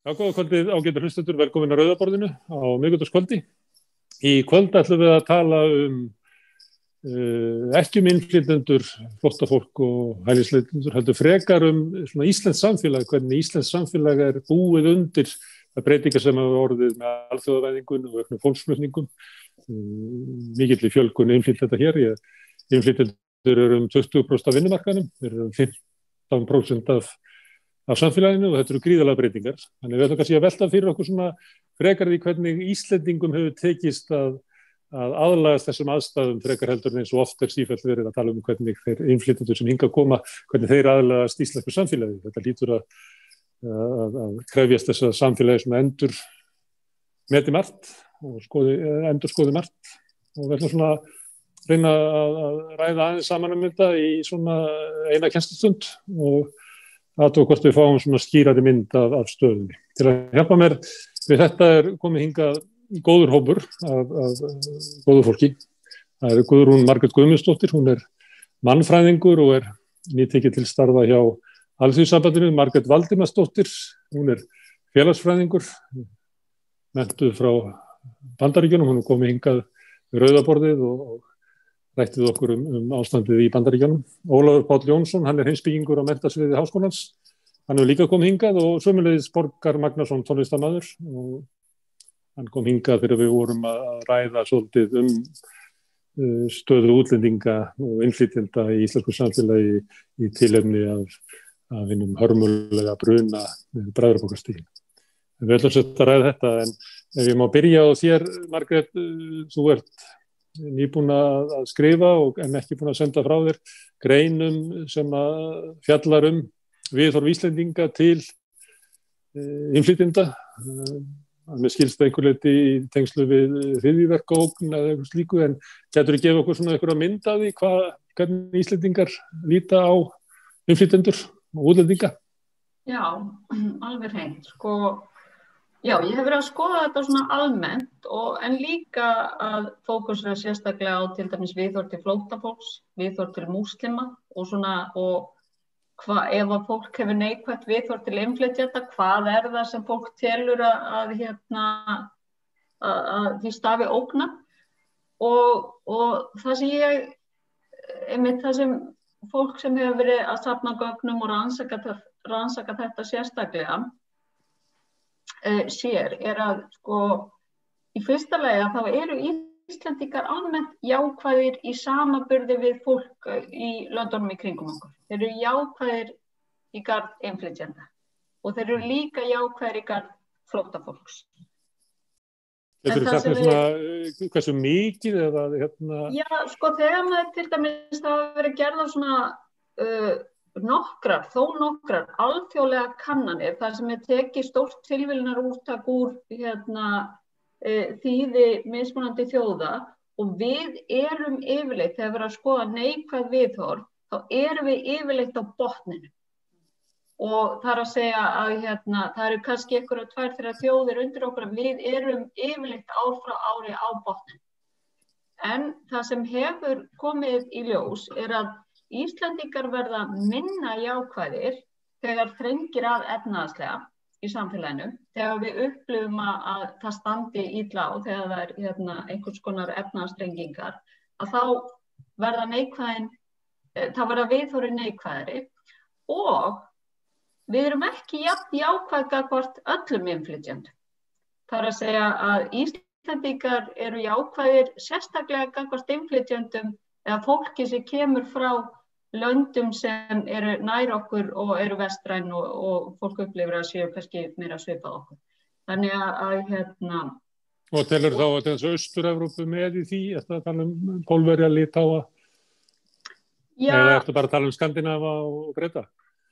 Já, góða kvöldið, ágætu hlustendur, velkomin að Rauðaborðinu á miðvikudagskvöldi. Í kvöld ætlum við að tala ekki innflytjendur, flóttafólk og hælisleitendur, heldur frekar svona íslenskt samfélag, hvernig íslenskt samfélag er búið undir það breytingar sem hafa orðið með alþjóðavæðingun og auknum fólksflutningum, mikilli fjölgun innflytjenda hér. Innflytjendur eru 20% af vinnumarkaðnum, eru 15% af samfélaginu og þetta eru gríðarlega breytingar. Þannig við ætlum kannski að velta fyrir okkur svona frekar því hvernig Íslendingum hefur tekist að aðlagast þessum aðstæðum frekar heldur en eins og oft sífellt verið að tala hvernig þeir innflytjendur sem hingað koma, hvernig þeir aðlagast íslensku samfélagi. Þetta hlýtur að krefjast þess að samfélagi svona endur meti margt og endur skoði margt og við ætlum svona reyna að ræða aðeins saman þetta í svona eina kennslustund og aðtók hvort við fáum svona skýrari mynd af stöðunni. Til að hjálpa mér við þetta komið hingað góður hópur af góðu fólki. Það Guðrún Margrét Guðmundsdóttir, hún mannfræðingur og nýtekið til starfa hjá Alþýðusambandinu. Margrét Valdimarsdóttir, hún félagsfræðingur, menntuð frá Bandaríkjunum, hún komið hingað við Rauðaborðið og rættið okkur ástandið í Bandaríkjunum. Ólafur Páll Jónsson, hann heimspekingur á menntasviði Háskólans. Hann hefur líka komið hingað og sömuleiðis Borgar Magnason, tónlistarmaður. Og hann kom hingað þegar við vorum að ræða svolítið stöðu útlendinga og innflytjenda í íslensku samfélagi í tilefni af hinum hörmulega bruna Bræðraborgarstíginn. Við ætlum að ræða þetta, en ef ég má byrja á þér, Margrét, þú nýbúin að skrifa en ekki búin að senda frá þér greinum sem að fjallar viðhorf Íslendinga til innflytjenda. Mér skilst einhver leyti í tengslu við hryðjuverkaógn eða eitthvað slíku, en gætur þú gefa okkur svona einhverja mynd af því hvernig Íslendingar líta á innflytjendur og útlendinga? Já, alveg hreint. Já, ég hef verið að skoða þetta svona almennt en líka að fókusera sérstaklega á til dæmis viðhorf til flóttafólks, viðhorf til múslima og ef að fólk hefur neikvætt viðhorf til innflytjenda, hvað það sem fólk telur að því stafi ógna og það sem fólk sem hefur verið að safna gögnum og rannsaka þetta sérstaklega sér að í fyrsta lagi að þá eru Íslendingar almennt jákvæðir í samanburði við fólk í löndunum í kringum okkur. Þeir eru jákvæðir í garð innflytjenda og þeir eru líka jákvæðir í garð flóttafólks. Getur þú sagt svona hversu mikið eða Já, þegar maður til dæmis það hafa verið gerðar svona þó nokkrar alþjóðlega kannanir þar sem tekið stórt tilviljunarúrtak úr þýði mismunandi þjóða og við erum yfirleitt, þegar við erum að skoða neikvæð viðhorf, þá erum við yfirleitt á botninu. Og það að segja að það eru kannski einhverjar 2-3 þjóðir undir okkur að við erum yfirleitt ár frá ári á botninu. En það sem hefur komið í ljós að Íslendingar verða minna jákvæðir þegar þrengir að efnahagslega í samfélaginu, þegar við upplifum að það standi illa og þegar það einhvers konar efnahagsþrengingar, að þá verða viðhorfin neikvæðari og við erum ekki jafn jákvæð gagnvart öllum innflytjendum. Það að segja að Íslendingar eru jákvæðir sérstaklega gagnvart innflytjendum eða fólki sem kemur frá löndum sem eru nær okkur og eru vestræn og fólk upplifir að séu kannski meira svipað okkur. Þannig að Og telur þá að þessu Austur-Evrópu með í því, ertu að tala Pólverja, Litáa? Eða ertu bara að tala Skandinava og Breta?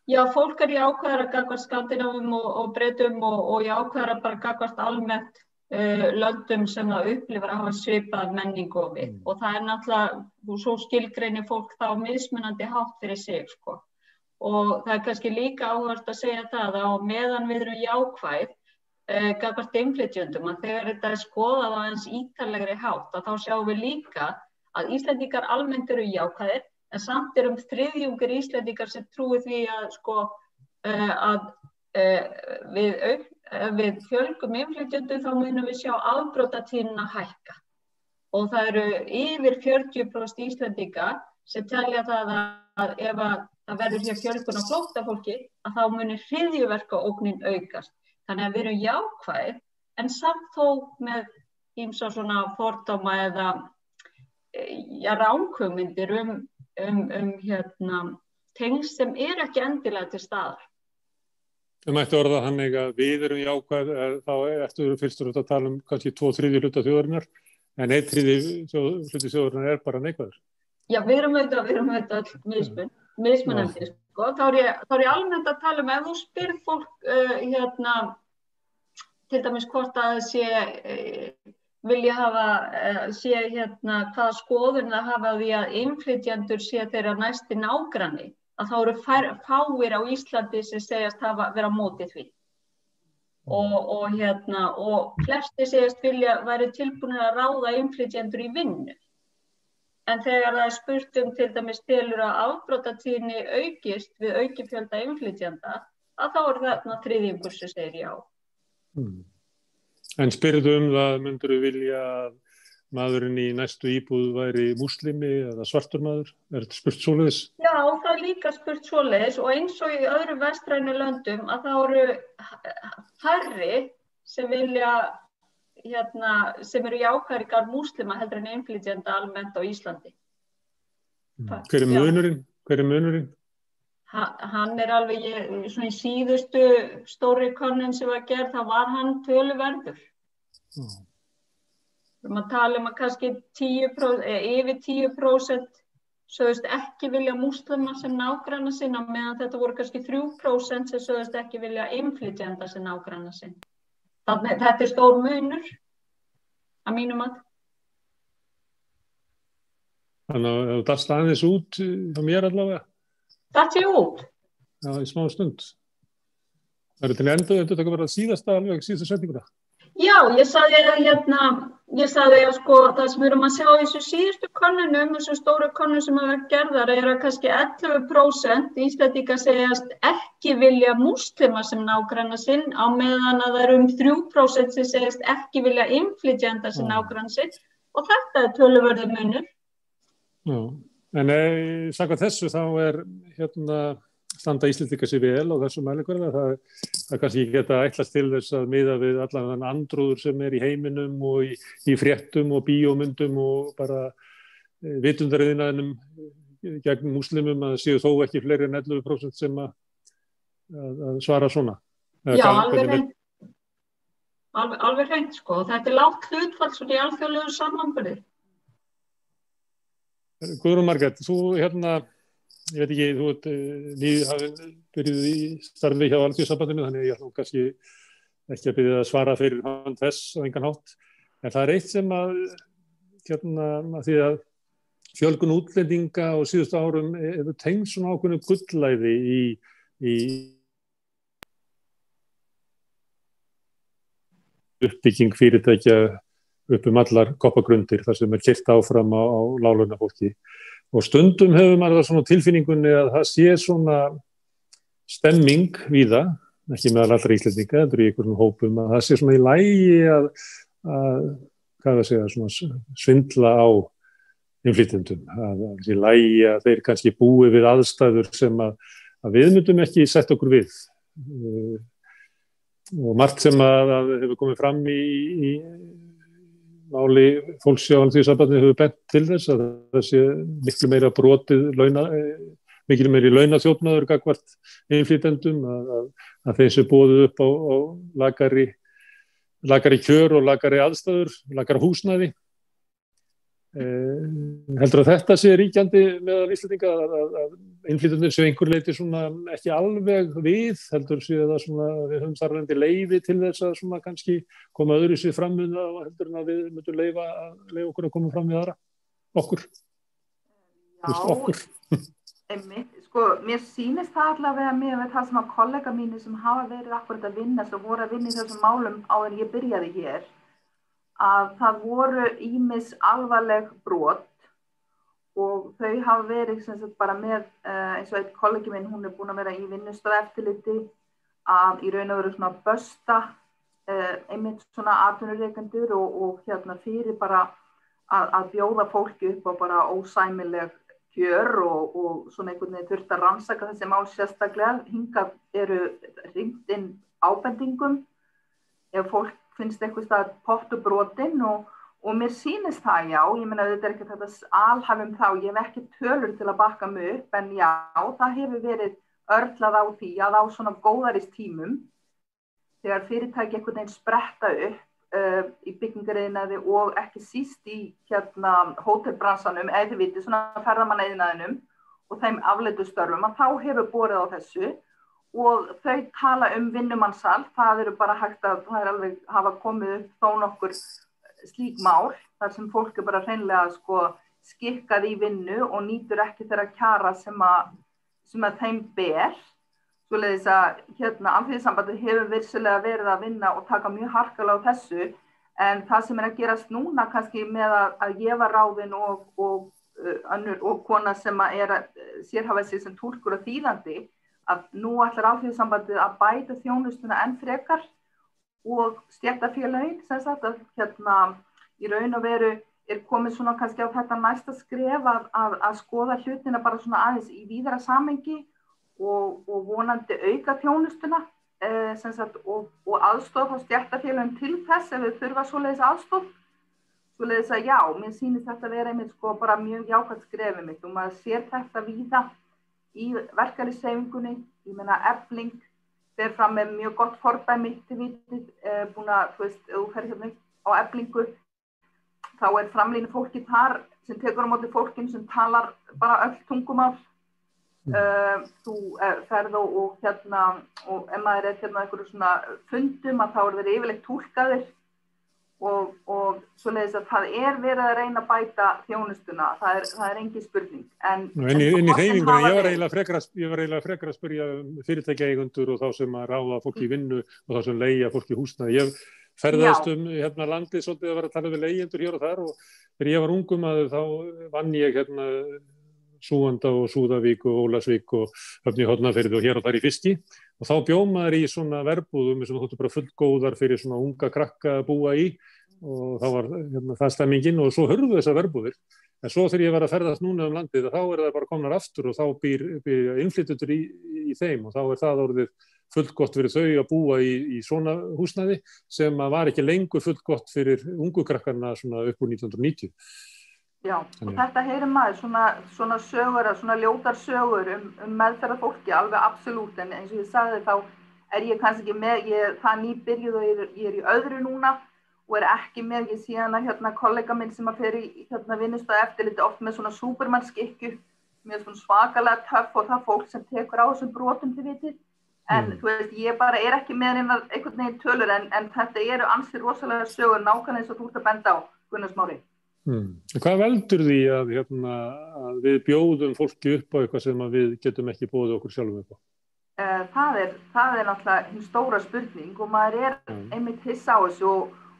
Já, fólk jákvæðara gagnvart Skandinavum og Bretum og jákvæðara bara gagnvart almennt löndum sem það upplifir að hafa svipað menningu og við. Og það náttúrulega, svo skilgreinir fólk þá mismunandi hátt fyrir sig, Og það kannski líka áhugavert að segja það að á meðan við erum jákvæð gagnvart innflytjendum, að þegar þetta skoðað á aðeins ítarlegri hátt, að þá sjáum við líka að Íslendingar almennt eru jákvæðir, en samt þriðjungur Íslendingar sem trúi því að við ef við fjölgum innflytjendum þá munum við sjá afbrotatíðnina hækka. Og það eru yfir 40% Íslendinga sem telja það að ef það verður hér fjölgun á flóttafólki að þá munir hryðjuverkaógnin aukast. Þannig að við erum jákvæð en samt þó með ýmsa svona fordóma eða ranghugmyndir tengsl sem ekki endilega til staðar. Það mætti orða þannig að við erum jákvæð, þá eftir fyrstur að tala kannski 2/3 hluta þjóðarinnar, en 1/3 hluti þjóðarinnar bara neikvæður. Já, við erum auðvitað öll mismunandi. Sko. Þá er ég almennt að tala ef þú spyrð fólk til dæmis hvort að vilja hafa, hvaða skoðun það hafa því að innflytjendur þeirra næsti nágranni, að þá eru fáir á Íslandi sem segjast vera á móti því. Og flestir segjast væri tilbúnir að ráða innflytjendur í vinnu. En þegar það spurt til dæmis telur að afbrotatíðni aukist við aukið fjölda innflytjenda, að þá þarna þriðjungur sem segir já. En spyrðu það, myndirðu vilja að maðurinn í næstu íbúð væri múslimi eða svartur maður? Þetta spurt svoleiðis? Já, það líka spurt svoleiðis og eins og í öðrum vestrænu löndum að það eru færri sem vilja, sem eru jákvæðir í garð múslima heldur en innflytjenda almennt á Íslandi. Hver er munurinn? Hann alveg, svona í síðustu stóri könnun sem var gerð, þá var hann töluverður. Við erum að tala að kannski 10%, yfir 10% sögðust ekki vilja múslima sem nágranna sinna, meðan þetta voru kannski 3% sem sögðust ekki vilja innflytjenda sem nágranna sinn. Þannig þetta er stór munur, að mínum að. Þannig að þú dast aðeins út á mér allavega? Datt ég út? Já, í smá stund. Það til enda, þetta taka bara síðasta setninguna. Já, ég sagði að sko, það sem við erum að sjá í þessu síðustu könnunum, þessu stóru könnun sem hafa gerðar, að kannski 11% Íslendingar segjast ekki vilja múslima sem nágranna sinn, á meðan að það eru 3% sem segjast ekki vilja innflytjenda sem nágranna sinn, og þetta er töluverður munur. Já, en samkvæmt þessu þá standa Íslendingar sig vel á þessum mælikvarða. Það kannski ekki geta ætlast til þess að miða við allan þann andrúður sem í heiminum og í fréttum og bíómyndum og bara vitundariðnaðinum gegn múslimum að séu þó ekki fleiri en 11% sem að svara svona. Já, alveg hreint sko. Þetta er lágt hlutfall svona í alþjóðlegu samanburði. Guðrún Margrét, þú ég veit ekki, þú hafði byrjuð í starfi hjá Alþýðusambandinu, þannig ég ætla kannski ekki að byrja að svara fyrir hann þess á engan hátt. En það er eitt sem að því að fjölgun útlendinga á síðustu árum hefur tengst svona ákveðnu gullæði í uppbygging fyrirtækja upp allar koppagrundir, þar sem keyrt áfram á láglaunafólki. Og stundum hefur maður það svona tilfinningunni að það sé svona stemming víða, ekki meðal allra Íslendinga, þetta í einhverjum hópum, að það sé svona í lagi að svona svindla á innflytjendum, að það sé í lagi að þeir kannski búi við aðstæður sem að við myndum ekki setja okkur við. Og margt sem að hefur komið fram í máli fólks hjá Alþýðusambandinu hefur bent til þess að það sé miklu meira brotið miklu meiri launaþjófnaður gagnvart innflytjendum, að þeim sem boðið upp á lakari kjör og lakari aðstæður, lakara húsnæði. Heldur að þetta sé ríkjandi meðal Íslendinga að innflytjendur séu einhver leyti svona ekki alveg við, heldur séu það svona við höfum þarfandi leyfi til þess að svona kannski koma öðru sér fram við það, heldur en að við myndum leyfa okkur að koma fram við aðra, okkur. Já, einmitt, sko, mér sýnist það allavega með það sem að kollega mínir sem hafa verið akkurat að vinna, sem voru að vinna í þessum málum áður en ég byrjaði hér, að það voru ýmis alvarleg brot og þau hafa verið sem sagt bara með eins og eitt kollegi minn, hún búin að vera í vinnustaðaeftirliti að í raun og veru svona bösta einmitt svona atvinnurekendur og fyrir bara að bjóða fólki upp á bara ósæmileg kjör og svona einhvern veginn þurft að rannsaka þessi mál sérstaklega. Hingað eru hringt inn ábendingum ef fólk finnst eitthvað stað pottur brotin og mér sýnist það, já, ég meina þetta ekki þetta alhæfum þá, ég hef ekki tölur til að bakka mig upp, en já, það hefur verið örlað á því að á svona góðaristímum, þegar fyrirtæki einhvern veginn spretta upp í byggingariðnaði og ekki síst í hótelbransanum, eða þið vitið, svona ferðamannaiðnaðinum og þeim afleiddu störfum, að þá hefur borið á þessu og þau tala vinnumansal, það eru bara hægt að, það alveg hafa komið upp þó nokkur slík mál, þar sem fólk bara hreinlega skikkað í vinnu og nýtur ekki þeirra kjara sem að þeim ber. Svoleiðis að Alþýðusambandið hefur virkilega verið að vinna og taka mjög harkalega á þessu, en það sem að gerast núna kannski með að ég var ráðin og kona sem sérhæfa sig sem túlkur og þýðandi, að nú ætlar Alþýðusambandið að bæta þjónustuna enn frekar og stéttarfélögin, sem sagt að í raun og veru komið svona kannski á þetta næsta skref að skoða hlutina bara svona aðeins í víðara samhengi og vonandi auka þjónustuna sem sagt og aðstoð á stéttarfélögin til þess ef við þurfa svoleiðis aðstoð. Svoleiðis að já, mér sýnist þetta vera einmitt bara mjög jákvætt skref mitt og maður sér þetta víða í verkalýðshreyfingunni, ég meina Efling fer fram með mjög gott fordæmi til vitið, búin að, þú veist, ef þú fer hérna á Eflingu, þá framlínu fólki þar sem tekur á móti fólkinu sem talar bara öll tungumál. Þú ferð og ef maður einhverju svona fundum að þá þeir yfirleitt túlkaðir og svoleiðis að það verið að reyna að bæta þjónustuna, það er engin spurning. Inn í hreyfinguna, ég var eiginlega frekar að spyrja fyrirtækjaeigendur og þá sem að ráða fólki í vinnu og þá sem leigja fólki í húsnæði. Ég ferðast landið svolítið að vera að tala við leigjendur hér og þar og þegar ég var ungum þá vann ég Súganda og Súðavík og Ólafsvík og Höfn í Hornafirði og hér og þar í fiski og þá bjó maður í svona verbúðum sem þóttu bara fullgóðar fyrir svona unga krakka að búa í og þá var það stemmingin og svo hurfu þessar verbúðir en svo þegar ég var að ferðast núna landið þá það bara komnar aftur og þá býr innflytjendur í þeim og þá það orðið fullgott fyrir þau að búa í svona húsnæði sem var ekki lengur fullgott fyrir ungu krakkarna svona upp úr 1990. Já, og þetta heyrir maður svona sögur, svona ljótar sögur meðferða fólki, alveg absolutt, en eins og ég sagði þá ég kannski ekki með, það nýbyrjuð og ég í öðru núna og ekki með, ég sé hana kollega minn sem fer í vinnustöð eftirliti oft með svona súpermannskikku, með svona svakalega töff og það fólk sem tekur á þessum brotum til vitið, en þú veist, ég bara ekki með einhvern veginn tölur, en þetta eru ansi rosalega sögur, nákvæmlega eins og þú ert að benda á, Gunnar Smári. Hvað veldur því að við bjóðum fólki upp á eitthvað sem við getum ekki boðið okkur sjálfum upp á? Það er náttúrulega hin stóra spurning og maður einmitt hissa á þessu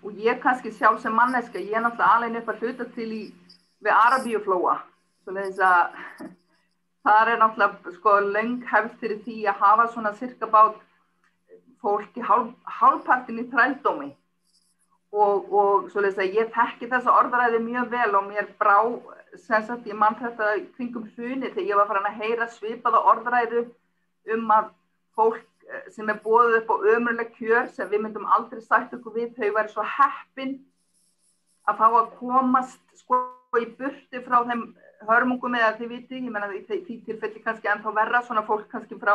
og ég kannski sjálf sem manneska, ég náttúrulega alveg upp að hluta til við Arabíuflóa, svoleiðis að það náttúrulega löng hefð fyrir því að hafa svona cirka bát fólki hálfpartinn í þrældómi. Og svoleiðis að ég þekki þessa orðræði mjög vel og mér brá, sem sagt, ég man þetta kringum hrunið þegar ég var farin að heyra svipaða orðræðu að fólk sem boðið upp á ömurleg kjör sem við myndum aldrei sætt okkur við, þau væri svo heppin að fá að komast í burti frá þeim hörmungum eða þið vitið, ég menna því tilfelli kannski ennþá verra, svona fólk kannski frá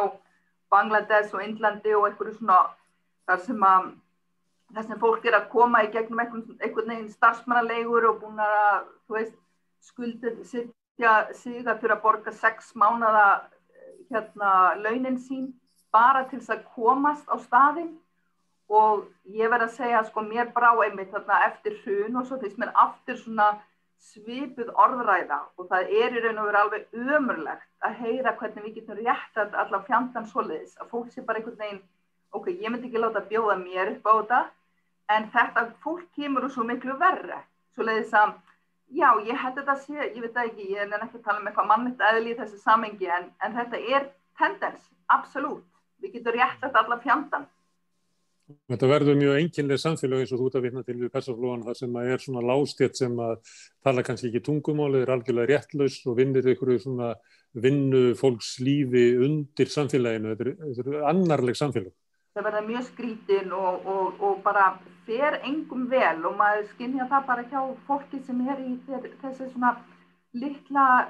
Bangladesh og Indlandi og einhverju svona þar sem fólk að koma í gegnum einhvern veginn starfsmannaleigur og búin að, þú veist, sitja sig að þurfa að borga 6 mánaða launin sín bara til þess að komast á staðinn og ég verð að segja, mér brá einmitt eftir hrun og svo finnst mér aftur svona svipuð orðræða og það í raun og veru alveg ömurlegt að heyra hvernig við getum réttað allan fjandann svoleiðis, að fólk sé bara einhvern veginn, ok, ég myndi ekki láta bjóða mér upp á þetta, en þetta fólk kemur svo miklu verra, svoleiðis að, já, ég held þetta sé, ég veit ekki, ég ekki að tala eitthvað mannlegt eðli í þessu samhengi, en þetta tendens, absolutt, við getum réttlætt alla fjandann. Þetta verður mjög einkennileg samfélag eins og þú ert að vitna til við Persaflóan þar sem er svona lágstétt sem að tala kannski ekki tungumálið, algjörlega réttlaus og vinnir einhverju svona vinnu fólkslífi undir samfélaginu. Þetta er annarleg samfélag. Það verða mjög skrítin og bara fer engum vel og maður skynja það bara hjá fólki sem í þessi svona litla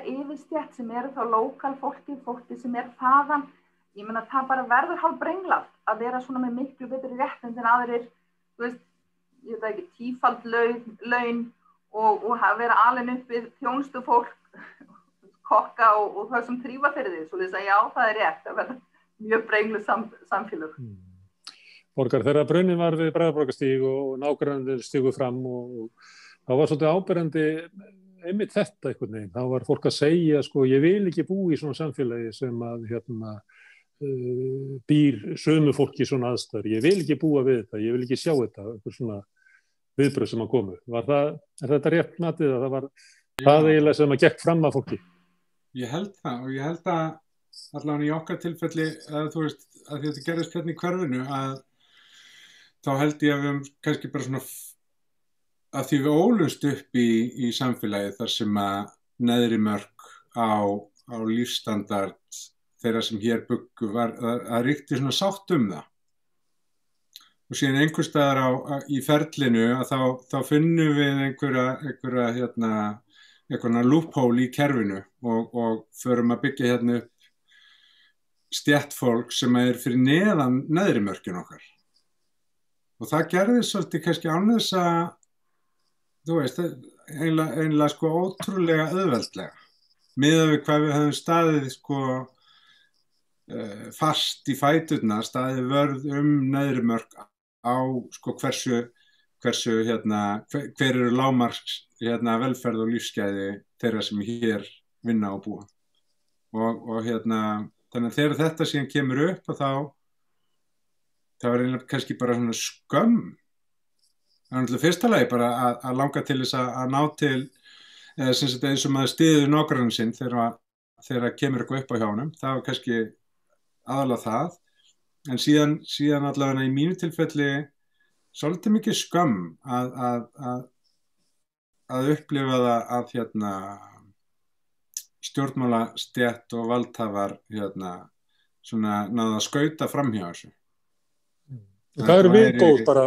yfirstétt sem þá lokal fólki sem þaðan. Ég meina það bara verður hálf brenglað að vera svona með miklu betri réttindi en aðrir, þú veist, ég veit ekki, tífald laun og vera alin upp við þjónustufólk, kokka og það sem þrífa fyrir því, svo þess að já, það er rétt, það verður mjög brenglu samfélag. Borgar, þegar brunnin var við Bræðraborgarstíg og nágrannir stigu fram og þá var svolítið áberandi einmitt þetta einhvern veginn, þá var fólk að segja, sko, ég vil ekki búa í svona samfélagi sem að býr sömu fólki í svona aðstæður. Ég vil ekki búa við þetta, ég vil ekki sjá þetta, einhver svona viðbrögð sem að komu. Er þetta rétt matið að það var það eiginlega sem að gekk fram að fólki? Ég held það og ég held að allavega í okkar tilfelli að þú veist að þetta gerðist hérna í hverfinu að þá held ég að við kannski bara svona að því við ólumst upp í samfélagi þar sem að neðri mörk á lífsstandard þeirra sem hér byggu var að ríkti svona sátt það. Og síðan einhvers staðar í ferlinu að þá finnum við einhverja loophole í kerfinu og förum að byggja hérna upp stéttfólk sem fyrir neðan neðri mörkin okkar. Og það gerði svolítið kannski án þess að, þú veist, eiginlega sko ótrúlega auðveldlega. Miðað við hvað við höfum staðið sko fast í fæturnar, staðið vörð neðri mörk á sko hversu hver eru lágmarks velferð og lífsgæði þeirra sem hér vinna og búa. Og þannig að þegar þetta síðan kemur upp og það var eiginlega kannski bara svona skömm. Það náttúrulega fyrsta lagi bara að langa til þess að ná til eins og maður styður nágrann sinn þegar kemur eitthvað upp á hjá honum. Það var kannski aðalega það, en síðan allavega í mínu tilfelli svolítið mikið skömm að upplifa það að stjórnmálastétt og valdhafar svona náðu að skauta framhjá þessu. Hvað eru viðgóð bara,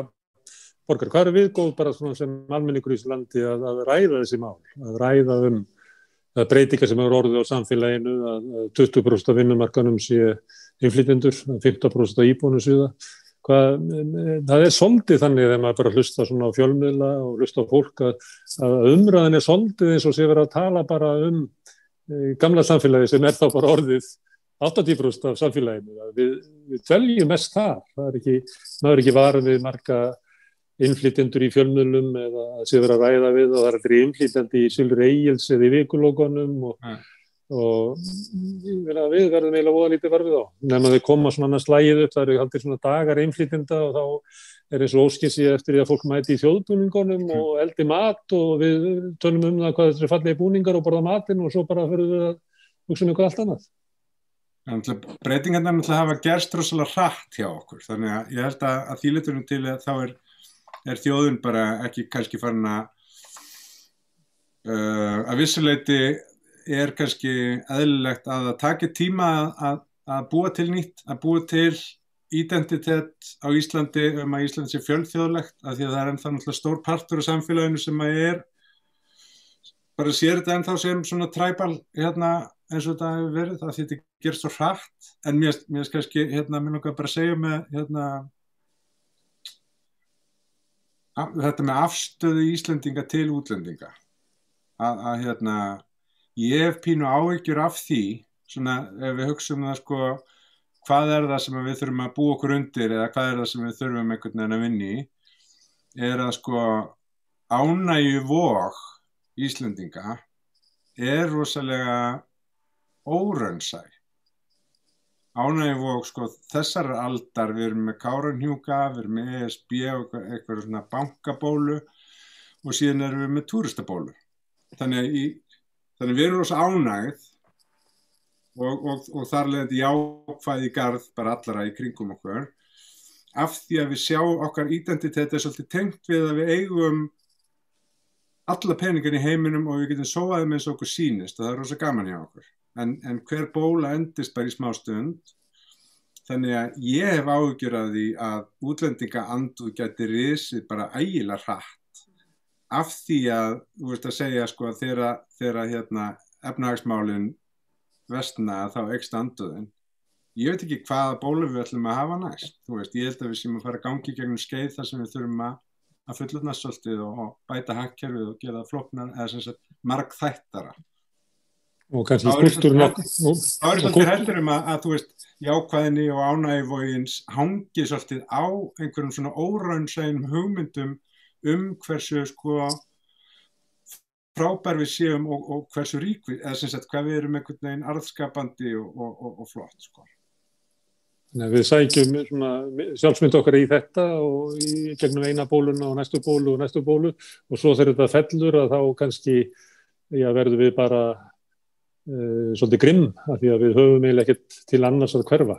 Borgar, hvað eru viðgóð bara svona sem almenningur í þessu landi að ræða þessi mál, að ræða breytingar sem hefur orðið á samfélaginu, að 20% af vinnumarkanum sé innflytjendur, 15% af íbúinu sviða. Það er svolítið þannig þegar maður bara hlusta svona á fjölmiðla og hlusta á fólk að umræðin er svolítið eins og sé verið að tala bara gamla samfélagi sem þá bara orðið 80% af samfélaginu. Við dveljum mest þar. Maður er ekki varið við marga innflytjendur í fjölmiðlum eða að sé verið að ræða við og það er innflytjandi í Silfur Egils eða í vikulókunum og við verðum eiginlega voða lítið varfið á. Nefnum að þau koma svona annars slægið upp, það eru haldið svona dagar innflytjenda og þá eins og óskilsi eftir því að fólk mæti í þjóðbúningunum og eldi mat og við tölum það hvað þetta er fallegi búningar og borða matinn og svo bara fyrir við að hugsa eitthvað allt annað. Breytingarnar náttúrulega hafa gerst rosalega hratt hjá okkur, þannig að ég held að því leitinu til að þá er þjóðin bara ekki kannski farin að vissuleyti er kannski eðlilegt að það taki tíma að búa til nýtt, að búa til identitet á Íslandi að Ísland sé fjölþjóðlegt, af því að það er ennþá náttúrulega stór partur af samfélaginu sem bara sér þetta ennþá sem svona træbal eins og þetta hefur verið, það því þetta gerst svo hratt, en mér kannski mér langar bara að segja með þetta með afstöðu Íslendinga til útlendinga að ég hef pínu áhyggjur af því svona ef við hugsaum það sko hvað er það sem við þurfum að búa okkur undir eða hvað er það sem við þurfum einhvern veginn að vinna í að sko ánægjuvog Íslendinga rosalega óraunsæ. Ánægjuvog sko þessar aldar, við erum með Kárahnjúka, við erum með ESB og eitthvað svona bankabólu og síðan erum við með túristabólu. Þannig við erum rosa ánægð og þar leiðandi jákvæði í garð bara allara í kringum okkur, af því að við sjá okkar identitet svolítið tengt við að við eigum alla peningar í heiminum og við getum sóaðum eins og okkur sýnist og það rosa gaman hjá okkur. En hver bóla endist bara í smá stund. Þannig að ég hef áhyggjur af því að útlendingaandúð gæti risið bara ægilega hratt af því að, þú veist að segja sko að þegar efnahagsmálin versna þá eykst andúðin. Ég veit ekki hvaða bólu við ætlum að hafa næst. Þú veist, ég held að við séum að fara að gangi gegnum skeið þar sem við þurfum að fullorðnast svolítið og bæta hagkerfið og gera flóknar eða sem sagt margþættara. Og kannski skúltúrinn þá er svolítið heldur að þú veist, jákvæðinni og ánægjuvogins hangi svolítið á einhverjum svona óraunsæjum hugmyndum hversu sko frábær við séum og hversu rík við, eða sem sagt hvað við erum einhvern veginn arðskapandi og flott sko. Við sækjum svona sjálfsmynd okkar í þetta og í gegnum eina bóluna og næstu bólu og svo þegar þetta fellur að þá kannski verðum við bara svolítið grimm af því að við höfum eiginlega ekkert til annars að hverfa.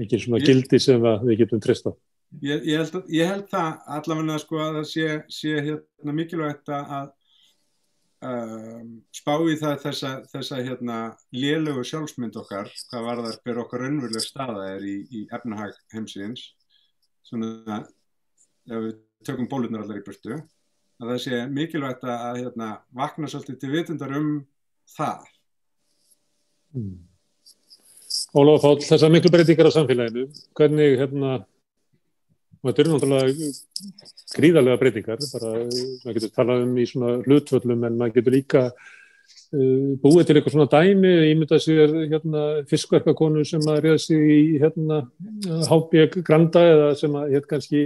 Ekki svona gildi sem við getum treyst á. Ég held það allavega sko að það sé mikilvægt að spá í það þessa lélegu sjálfsmynd okkar, hvað varðar hver okkar raunveruleg staða í efnahag heimsins, svona ef við tökum bólurnar allar í burtu, að það sé mikilvægt að vakna svolítið til vitundar það. Ólafur Páll, þessar miklu breytingar á samfélaginu, hvernig þetta eru náttúrulega gríðarlega breytingar, bara maður getur talað í svona hlutföllum en maður getur líka búið til eitthvað svona dæmi, ímyndað sér fiskverkakonu sem að réða sig í HB Granda eða sem að kannski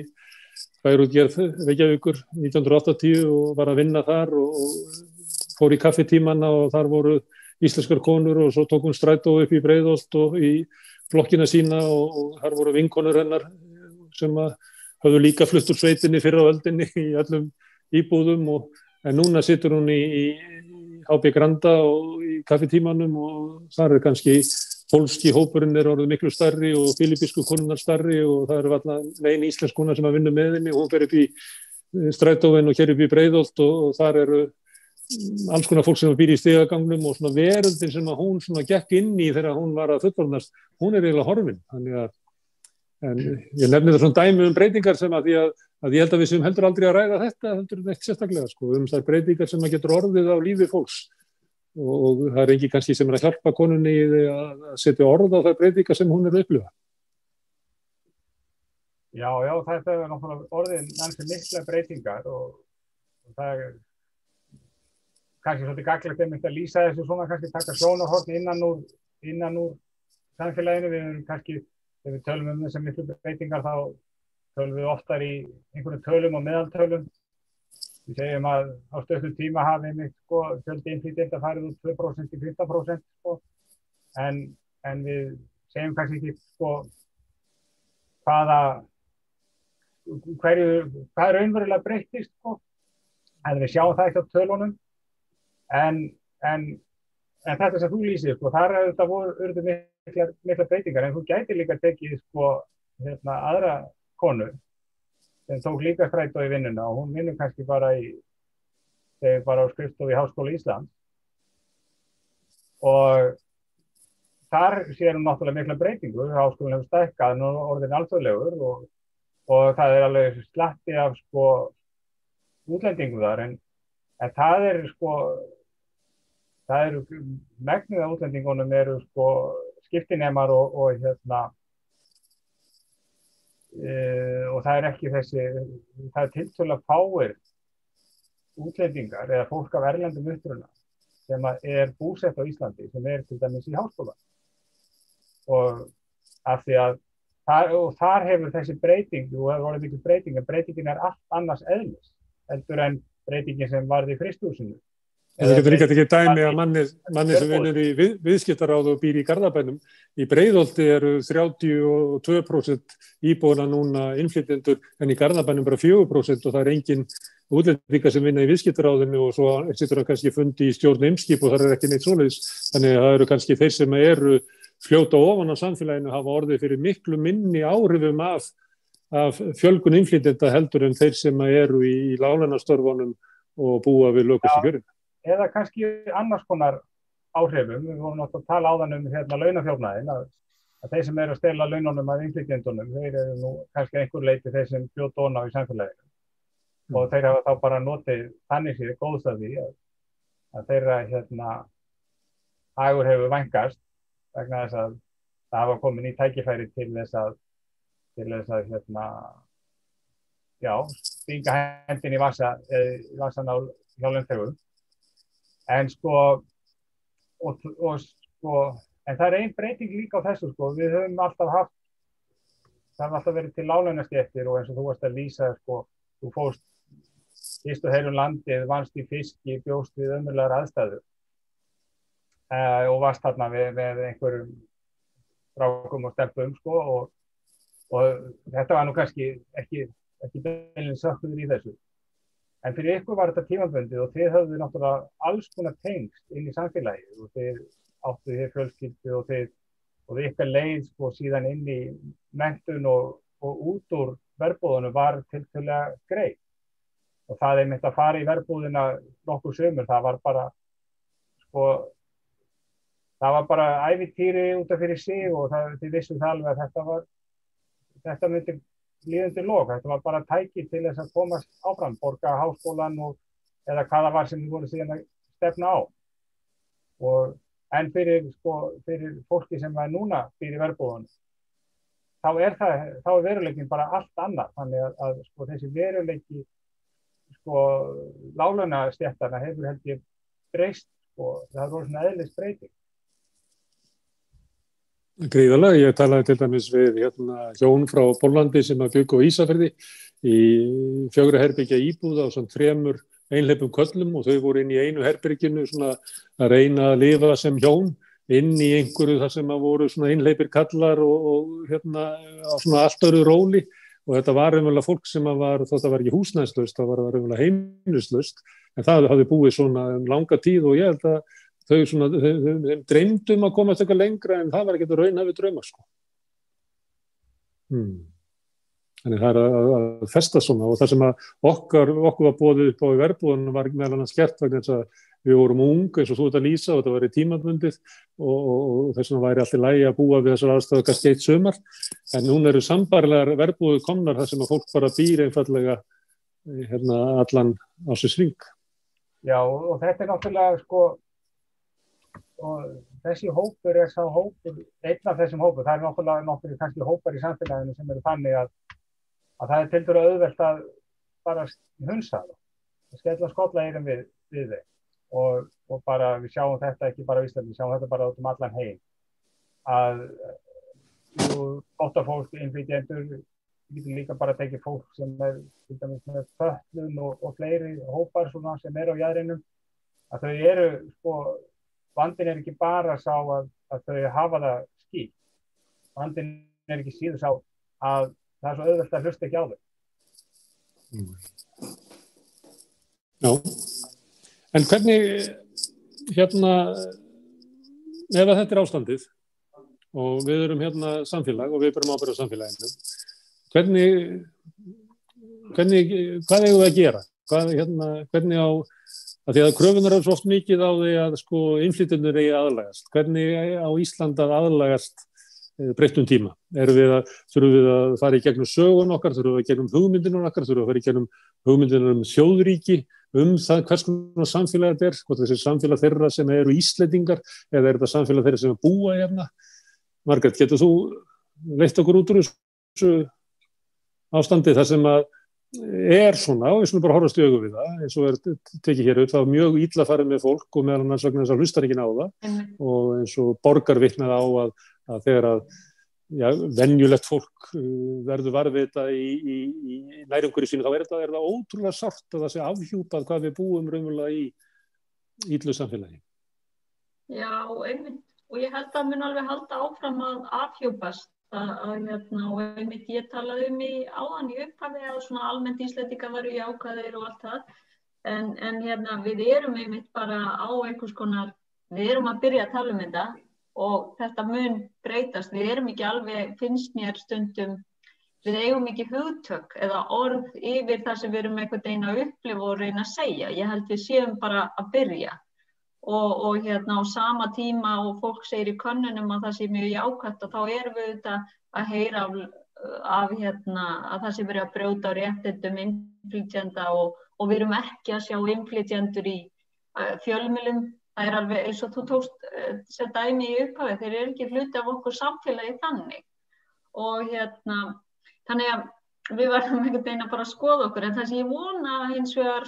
færútgerð Reykjavíkur 1980 og var að vinna þar og fór í kaffitímana og þar voru íslenskar konur og svo tók hún strætó upp í Breiðholt og í flokkina sína og þar voru vinkonur hennar sem að höfðu líka flutt úr sveitinni fyrr á öldinni í öllum íbúðum en núna situr hún í HB Granda og í kaffitímanum og þar kannski pólski hópurinn orðið miklu stærri og filippísku konurnar stærri og það eru ein íslensk kona sem að vinna með henni og hún fer upp í strætóin og hér upp í Breiðholt og þar eru alls konar fólk sem býr í stigagangnum og svona veröldin sem að hún svona gekk inn í þegar hún var að fullorðnast, hún eiginlega horfin. Þannig að en ég nefni það svona dæmi breytingar sem að ég held að við sem heldur aldrei að ræða þetta heldur neitt sérstaklega sko, þær breytingar sem að getur orðið á lífi fólks og það er ekki kannski sem að hjálpa konunni að setja orð á þær breytingar sem hún að upplifa. Já, þetta er náttúrulega orðin ansi mikla breytingar og það er kannski svolítið gagnlegt einmitt að lýsa þessu svona kannski taka sjónarhorn innan úr samfélaginu, við erum kannski þegar við tölum þessar miklu breytingar þá tölum við oftar í einhvern tölum og meðaltölum. Við segjum að á stöðum tíma hafi fjöldi innflytjenda farið úr 2% í 15% en við segjum kannski ekki hvað raunverulega breyttist en við sjáum það ekki á tölunum en þetta sem þú lýsir þar þetta voru mikla breytingar en þú gæti líka tekið aðra konu sem tók líka strætó í vinnuna og hún vinnur kannski bara á skrifstofu í Háskóla Íslands og þar sér hún náttúrulega mikla breytingu, háskólinn hefur stækkað og orðin alþjóðlegur og það er alveg slatti af útlendingum þar en það er megnið af útlendingunum eru skiptinemar og það er ekki það er tiltölulega fáir útlendingar eða fólk af erlendum uppruna sem er búsett á Íslandi sem til dæmis í háskóla og af því að þar hefur þessi breyting og hefur orðið mikil breyting en breytingin er allt annars eðlis heldur en breytingin sem varð í frystihúsinu. Það getur líka tekið dæmi að manni sem vinnur í viðskiptaráð og býr í Garðabænum. Í Breiðholti eru 32% íbúana núna innflytjendur en í Garðabænum bara 4% og það er engin útlendinga sem vinna í viðskiptaráðinu og svo situr hann kannski fundi í stjórn Eimskip og það ekki neitt svoleiðis. Þannig að það eru kannski þeir sem eru fljóta ofan á samfélaginu hafa orðið fyrir miklu minni áhrifum af fjölgun innflytjenda heldur en þeir sem eru í láglaunastörfunum og búa við lökustu kjörin. Eða kannski annars konar áhrifum. Við vorum náttúrulega að tala áðan launaþjófnaðinn, að þeir sem eru að stela laununum af innflytjendunum, þeir eru nú kannski einhver leyti þeir sem fljóta ofan á í samfélaginu. Og þeir hafa þá bara notið þannig sér góðs af því að þeirra hagur hefur vænkast vegna þess að það hafa komin í tækifæri til þess að stinga hendin í vasan á hjálpþegum. En en það ein breyting líka á þessu við höfum alltaf það hafa alltaf verið til láglaunastéttir og eins og þú varst að lýsa þú fórst fyrst og heilum landið, vannst í fiski, bjóst við ömurlegar aðstæður og varst þarna með einhverjum strákum og stelpum og þetta var nú kannski ekki beinlínis sökkuður í þessu. En fyrir ykkur var þetta tímabundið og þið höfðu náttúrulega alls konar tengst inn í samfélagið og þið áttu þér fjölskyldu og ykkar leið síðan inn í menntun og út úr verbúðunum var tiltölulega greið. Og það einmitt að fara í verbúðina nokkur sumur, það var bara ævintýri út af fyrir sig og þið vissum það alveg að þetta myndi líðandi lok. Þetta var bara tæki til þess að komast áfram, borga háskólan eða hvaða var sem við vorum síðan að stefna á. En fyrir fólki sem var núna býr í verbúðunum, þá er veruleikin bara allt annað. Þannig að þessi veruleiki láglaunastéttanna hefur held ég breyst það voru svona eðlisbreyting. Gríðarlega, ég talaði til dæmis við hjón frá Póllandi sem að bjuggu á Ísafirði í 4 herbergja íbúð á svona 3 einhleypum köllum og þau voru inn í einu herberginu svona að reyna að lifa sem hjón inn í einhverju þar sem að voru svona einhleypir kallar og á svona allt öðru róli og þetta var raunverulega fólk sem þótt að var ekki húsnæðslaust, það var raunverulega heimilislaust en það hafði búið svona langa tíð og ég held að þau dreymdum að komast eitthvað lengra en það var ekki að raunhæfi drauma Þannig það að festa svona og það sem að okkur var boðið upp á í verbúðunum var meðal annars gert vegna þess að við vorum ung eins og þú ert að lýsa og þetta væri tímabundið og þess vegna væri allt í lagi að búa við þessar aðstæður kannski eitt sumar en núna eru sambærilegar verbúðir komnar þar sem að fólk bara býr einfaldlega allan ársins hring. Já og þetta náttúrulega og þessi hópur sá hópur, einn af þessum hópur, það náttúrulega nokkur kannski hópar í samfélaginu sem eru þannig að það tiltölulega auðvelt að bara hunsa það, skella skollaeyrum við þeim og bara við sjáum þetta ekki bara á Íslandi, við sjáum þetta bara út allan heim að fólk, innflytjendur, við getum líka bara tekið fólk sem til dæmis með fötlun og fleiri hópar svona sem eru á jaðrinum, að þau eru vandinn er ekki bara sá að þau hafa það skýrt. Vandinn er ekki síður sá að það er svo auðvelt að hlusta ekki á þau. Já. En hvernig, ef þetta er ástandið og við erum samfélag og við berum ábyrgð á samfélaginu, hvað eigum við að gera? Hvernig á að því að kröfunar eru svo oft mikið á því að innflytjendur eigi aðlagast. Hvernig á Ísland að aðlagast breyttum tíma? Þurfum við að fara í gegnum sögun okkar, þurfum við að gegnum hugmyndinum okkar, þurfum við að fara í gegnum hugmyndinum þjóðríki það hvers konar samfélag þetta hvort þessi samfélag þeirra sem eru Íslendingar eða er þetta samfélag þeirra sem búa hérna. Margrét, getur þú leitt okkur út úr þessu ástandi þar sem að svona, og við skulum bara horfast í augu við það, eins og tekið hér upp, það var mjög illa farið með fólk og meðal annars vegna þess að hlustar ekki á það og eins og borgar vitnaði á að þegar að venjulegt fólk verður varðveita í nærumhverfi sínu, þá er það ótrúlega sárt að það sé afhjúpað hvað við búum raunverulega í illu samfélagi. Já, einmitt, og ég held að mun alveg halda áfram að afhjúpast og einmitt ég talaði áðan í upphafi að svona almennt Íslendingar væru jákvæðir og allt það, en við erum einmitt bara á einhvers konar, við erum að byrja að tala þetta og þetta mun breytast, við erum ekki alveg, finnst mér stundum, við eigum ekki hugtök eða orð yfir það sem við erum einhvern veginn að upplifa og reyna að segja, ég held við séum bara að byrja. Og á sama tíma og fólk segir í könnunum að það sé mjög jákvætt og þá erum við þetta að heyra af að það sé verið að brjóta á réttindum innflytjenda og við erum ekki að sjá innflytjendur í fjölmiðlum. Það er alveg eins og þú tókst sem dæmi í upphafi, þeir eru ekki hluti af okkur samfélagi þannig. Og þannig að við verðum einhvern veginn að bara skoða okkur, en það sem ég vona hins vegar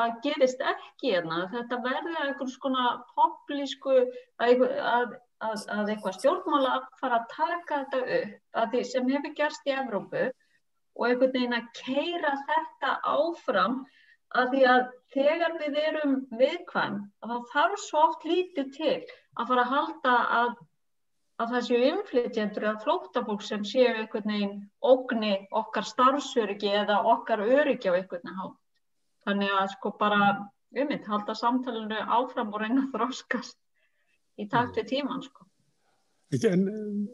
að gerist ekki þetta verði einhvers konar populísku að eitthvað stjórnmála fara að taka þetta upp að því sem hefur gerst í Evrópu og einhvern veginn að keyra þetta áfram að því að þegar við erum viðkvæm þá þarf svo oft lítið til að fara að halda að það séu innflytjendur eða flóttafólk sem séu einhvern veginn ógni okkar starfsöryggi eða okkar öryggi á einhvern hátt. Þannig að bara halda samtalinu áfram og reyna að þroskast í takt við tímann. En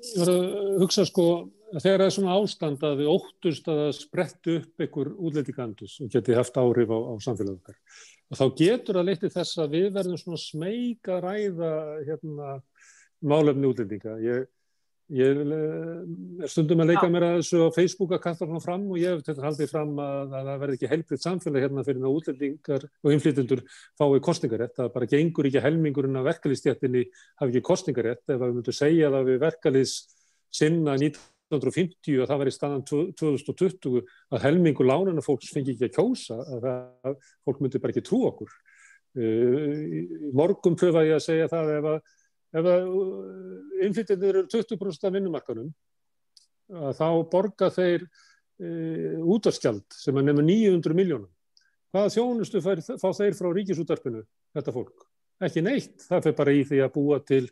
ég var að hugsa að þegar það er svona ástand að við óttust að það spretti upp einhver útlendingandus og geti haft áhrif á samfélagið okkar. Og þá getur það leitt til þess að við verðum svona smeyk að ræða málefni útlendinga. Ég er stundum að leika mér að þessu á Facebook að kasta svona fram og ég hef þetta haldið fram að það verði ekki heilbrigt samfélag fyrir að útlendingar og innflytjendur fái kosningarétt. Það bara gengur ekki helmingurinn af verkalýðsstéttinni hafi ekki kosningarétt. Ef við myndum segja það við verkalýðssinna 1950 að það væri staðan 2020 að helmingur lánanna fólks fengi ekki að kjósa, að fólk myndi bara ekki trú okkur. Í morgun pröfaði ég að segja það ef innflytjendur eru 20% af vinnumarkaðnum, þá borga þeir útvarpsgjald sem nemur 900 milljónum. Hvaða þjónustu fá þeir frá ríkisútvarpinu, þetta fólk? Ekki neitt. Það fer bara í því að búa til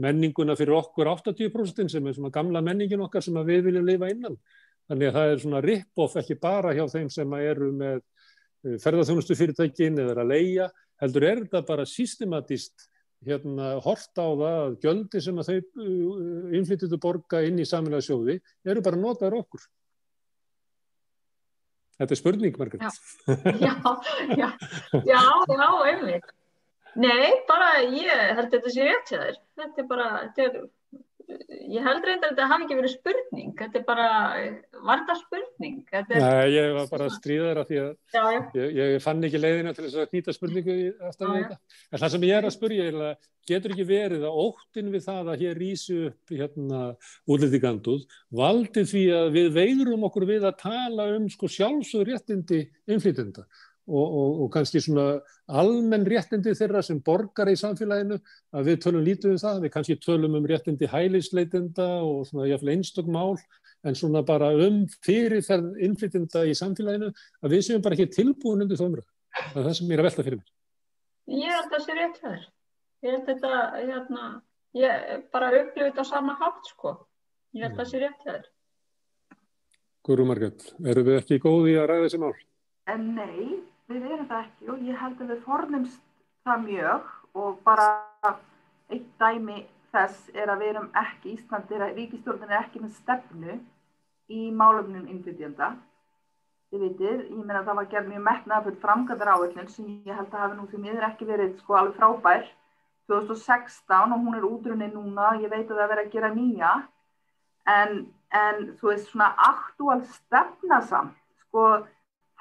menninguna fyrir okkur 80% sem er svona gamla menningin okkar sem við viljum lifa innan. Þannig að það er svona rip-off ekki bara hjá þeim sem eru með ferðaþjónustufyrirtækin eða að leigja, heldur þetta bara systematískt hort á það að gjöldin sem að þau innflytjendur borga inn í samfélagssjóði eru bara notaðar okkur. Þetta er spurning, Margrét. Já, einmitt. Nei, bara ég held þetta sé rétt hjá þér. Þetta er bara, ég held reyndar að þetta hafi ekki verið spurning. Þetta er bara, var þetta spurning? Nei, ég var bara að stríða þér af því að ég fann ekki leiðina til þess að hnýta spurningu aftan við þetta. En það sem ég er að spyrja er getur ekki verið að óttinn við það að hér rísi upp útlendingandúð valdi því að við veigrum okkur við að tala sjálfsögð réttindi innflytjenda og kannski svona almenn réttindi þeirra sem borgara í samfélaginu, að við tölum lítið það, við kannski tölum réttindi hælisleitenda og svona jafnvel einstök mál, en svona bara fyrirferð innflytjenda í samfélaginu, að við séum bara ekki tilbúin undir þá umræðu. Það er það sem ég er að velta fyrir mér. Ég held það sé rétt þar. Ég held þetta, ég bara upplifi þetta á sama hátt, Ég held það sé rétt þar. Guðrún Margrét, erum við ekki góði að ræða þessi mál? Nei, við erum það ekki og ég held að við fornumst það mjög og bara eitt dæmi þess er að við erum ekki, ríkisstjórnin er ekki með stefnu í málefnum innflytjenda. Þið vitið, ég meina það var gerð mjög metnaðarfull framkvæmdaáætlun sem ég held að hafi nú því miður ekki verið alveg frábær 2016 og hún er útrunnin núna, ég veit að það verið að gera nýja en þú veist svona aktúal stefna samt,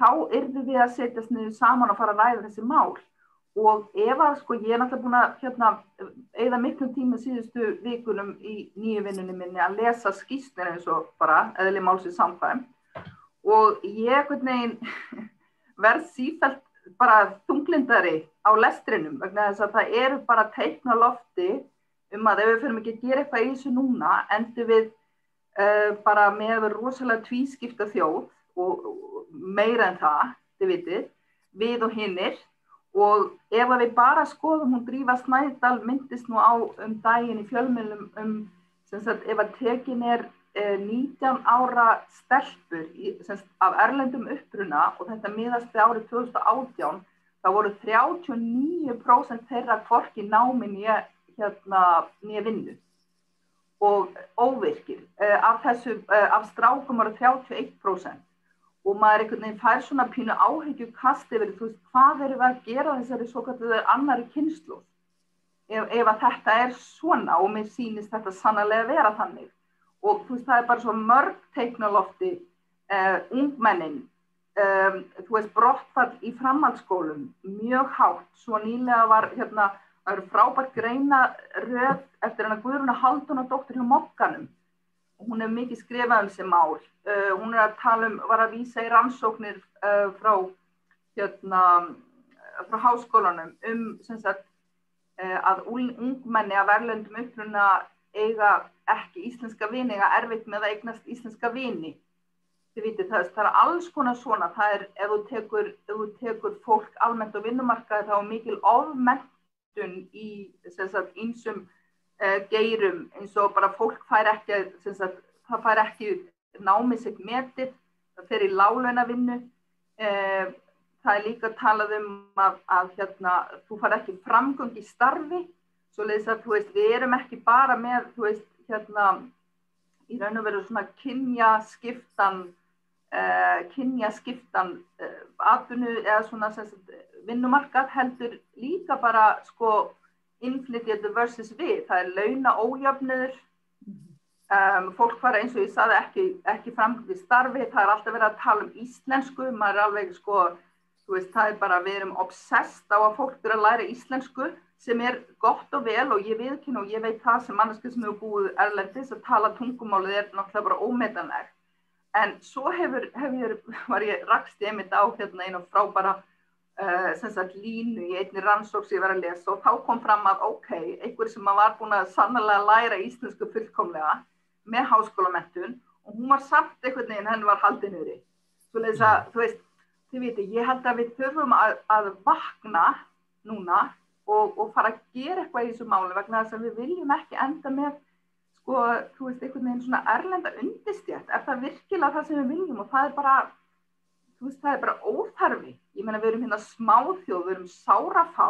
þá yrðum við að setjast niður saman og fara að ræða þessi mál og ef að ég er náttúrulega búin að eyða miklum tíma síðustu vikunum í nýju vinnunni minni að lesa skýrsluna eins og bara eðli málsins samkvæmt og ég einhvern veginn verð sífellt bara þunglindari á lestrinum vegna þess að það eru bara teikn á lofti að ef við förum ekki að gera eitthvað í þessu núna endum við bara með rosalega tvískipta þjóð og meira en það, þið vitið, við og hinnir og ef við bara skoðum hún Drífa Snædal myndist nú á daginn í fjölmiðlum sem sagt ef að tekin 19 ára stelpur af erlendum uppruna og þetta miðast við árið 2018, það voru 39% þeirra hvorki námi né vinnu og óvirkir. Af strákum voru 31%. Og maður einhvern veginn fær svona pínu áhyggjukast yfir, hvað erum við að gera þessari svokölluðu annarri kynslóð? Ef að þetta svona og mér sýnist þetta sannarlega vera þannig. Og það bara svo mörg teikn á lofti, ungmennin, brottfall í framhaldsskólum, mjög hátt. Svo nýlega var það eru frábært greinaröð eftir hana Guðrúnu Halldórsdóttur hjá Mokkanum. Hún hefur mikið skrifað þessi mál. Hún að tala var að vísa í rannsóknir frá háskólanum sem sagt að ungmenni af erlendum uppruna eiga ekki íslenska vini, eiga erfitt með að eignast íslenska vini. Þið vitið, það alls konar svona. Það ef þú tekur fólk almennt á vinnumarkaði, þá mikil ofmenntun í ýmsum geirum, eins og bara fólk fær ekki, það fær ekki námið sitt metið, það fer í láglaunavinnu. Það líka talað að þú fær ekki framgang í starfi, svoleiðis að við erum ekki bara með í raun og veru svona kynjaskiptan atvinnu eða svona vinnumarkað, heldur líka bara innflytjendur versus við. Það launaójöfnuður, fólk fara eins og ég sagði ekki framgang í starfi, það alltaf verið að tala íslensku, maður alveg það bara, við erum obsessed á að fólk að læra íslensku, sem gott og vel og ég viðurkenni og ég veit það sem manneskja sem hefur búið erlendis að tala tungumálið náttúrulega bara ómetanlegt. En svo var ég rakst einmitt á einu frábæra línu í einni rannsókn sem ég var að lesa og þá kom fram að einhver sem var búin að sannarlega læra íslensku fullkomlega með háskólamenntun og hún var samt einhvern veginn, henni var haldið niðri. Svoleiðis að, þið viti, ég held að við þurfum að vakna núna og fara að gera eitthvað í þessu máli vegna þess að við viljum ekki enda með einhvern veginn svona erlenda undirstjætt. Það virkilega það sem við viljum og það bara, það bara óþarfi. Ég meina, við erum hérna smáþjóð, við erum sárafá.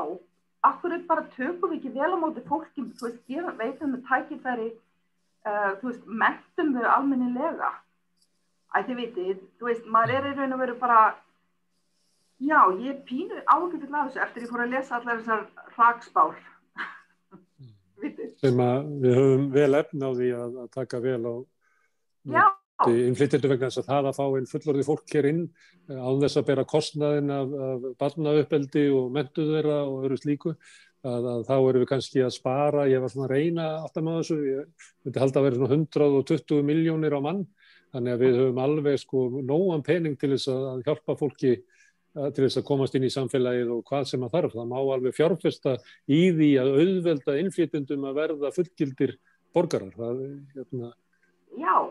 Akkur bara tökum við ekki vel á móti fólki, veitum við tækifæri, menntum við almennilega. Þið vitið, maður í raun og veru bara, já, ég pínu ágætilega af þessu eftir ég fór að lesa allar þessar hrakspár. Sem að við höfum vel efni á því að taka vel á innflytjendur vegna þess að það að fá inn fullorðið fólk hér inn án þess að bera kostnaðinn af barnauppeldi og menntuð þeirra og öðru slíku, að þá erum við kannski að spara. Ég var svona að reyna alltaf með þessu, ég myndi halda að vera svona 120 milljónir á mann, þannig að við höfum alveg nógan pening til þess að hjálpa fólki til þess að komast inn í samfélagið og hvað sem að þarf. Það má alveg fjárfesta í því að auðvelda innflytjendum að verða fullgildir borgarar. Já,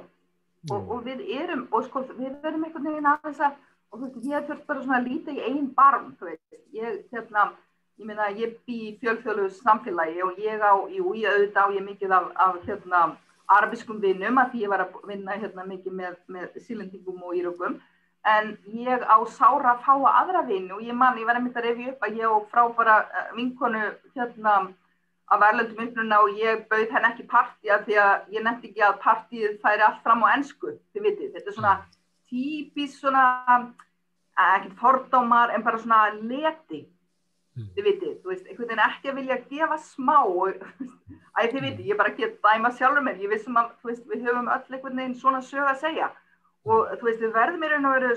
og við erum, og við verum einhvern veginn aðeins að, og ég þurft bara svona að líta í eigin barm, ég meina, ég bý í fjölþjóðlegu samfélagi og ég auðvitað á ég mikið af arabískum vinnum, að því ég var að vinna mikið með Sýrlendingum og Írökum. En ég á sára fáa aðra vini og ég var einmitt að rifja upp að ég á frábæra vinkonu af erlendum uppruna og ég bauð henni ekki partí af því að ég nefndi ekki að partíið færi allt fram á ensku, þið vitið. Þetta svona típist svona, ekki fordómar en bara svona leti, þið vitið. Einhvern veginn ekki að vilja gefa smá og, þið vitið, ég bara ekki að dæma sjálfur mér. Ég vissum að, við höfum öll einhvern veginn svona sög að segja. Og við verðum í raun og veru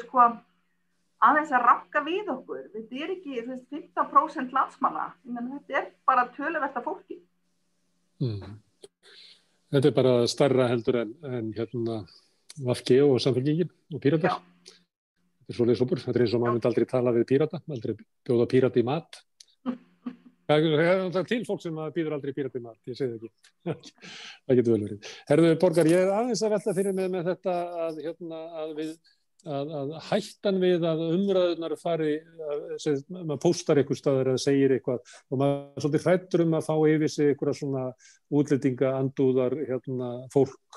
aðeins að ranka við okkur. Þetta ekki 15% landsmanna, þetta bara töluvert af fólki. Þetta bara stærra heldur en VG og Samfylkingin og Píratar. Þetta svoleiðis hópur. Þetta eins og maður myndi aldrei tala við Pírata, aldrei bjóða Pírati í mat. Það er til fólk sem býður aldrei Pírati í mat, ég segi það ekki. Það getur vel verið. Herðu Borgar, ég aðeins að velta fyrir með þetta að við að hættan við að umræðunar fari, maður póstar eitthvað staðar eða segir eitthvað og maður er svolítið hræddur að fá yfir sig eitthvað svona útlendinga andúðar fólk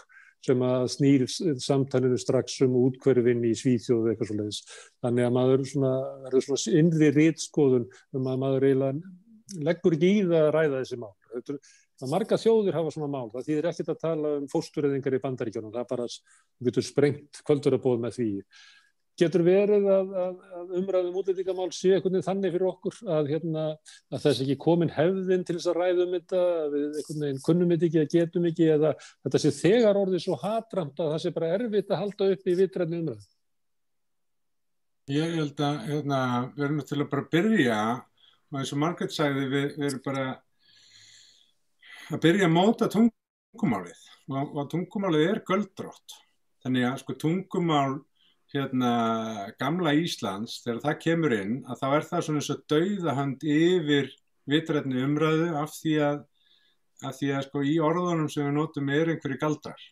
sem að snýr samtalinu strax úthverfin í Svíþjóð eitthvað svoleiðis. Þannig að maður verður svona innri ritskoðun að maður eiginlega leggur ekki í það að ræða þessi mál. Að marga þjóðir hafa svona mál. Það þýðir ekkert að tala fóstureyðingar í Bandaríkjunum. Það bara getur sprengt kvöldverðarboð með því. Getur verið að umræðum útlendingamál sé einhvern veginn þannig fyrir okkur að þess ekki komin hefðin til þess að ræða þetta, við einhvern veginn kunnum þetta ekki eða getum ekki, eða þetta sé þegar orðið svo hatramt að það sé bara erfitt að halda upp í vitrænni umræðu? Ég held að við erum náttúrulega bara að byrja, og eins og Margrét sagði, við erum bara að byrja að móta tungumálið og tungumálið er göldrótt. Þannig að tungumál gamla Íslands, þegar það kemur inn, að þá það svona eins og dauðahönd yfir vitrænni umræðu af því að í orðunum sem við notum einhverjir galdrar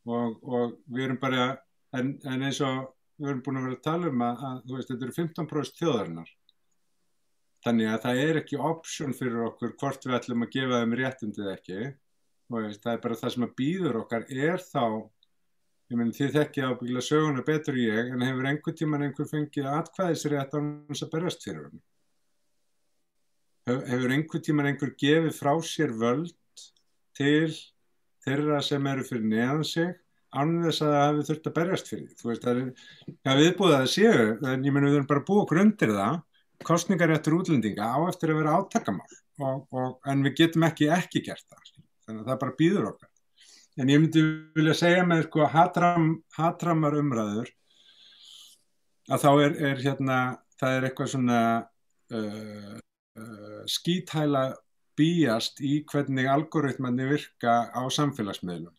og við erum bara, en eins og við erum búin að vera að tala að þú veist, þetta eru 15% þjóðarinnar. Þannig að það ekki option fyrir okkur hvort við ætlum að gefa þeim réttindi eða ekki. Veist, það bara það sem að bíður okkar þá, ég meina þið þekkið ábyggilega söguna betur ég, en hefur einhvern tímann einhver fengið atkvæðisrétt án þess að berjast fyrir honum? Hefur einhvern tímann einhver gefið frá sér völd til þeirra sem eru fyrir neðan sig án þess að það hafi þurft að berjast fyrir því? Þú veist, það viðbúið að það séu, en ég meina við erum bara að búa okkur undir það, kosningaréttur útlendinga á eftir að vera átakamál, en við getum ekki gert það, þannig að það bara bíður okkar. En ég myndi vilja segja með hatramar umræður að þá það eitthvað svona skíthæla bíjast í hvernig algoritmarnir virka á samfélagsmiðlum.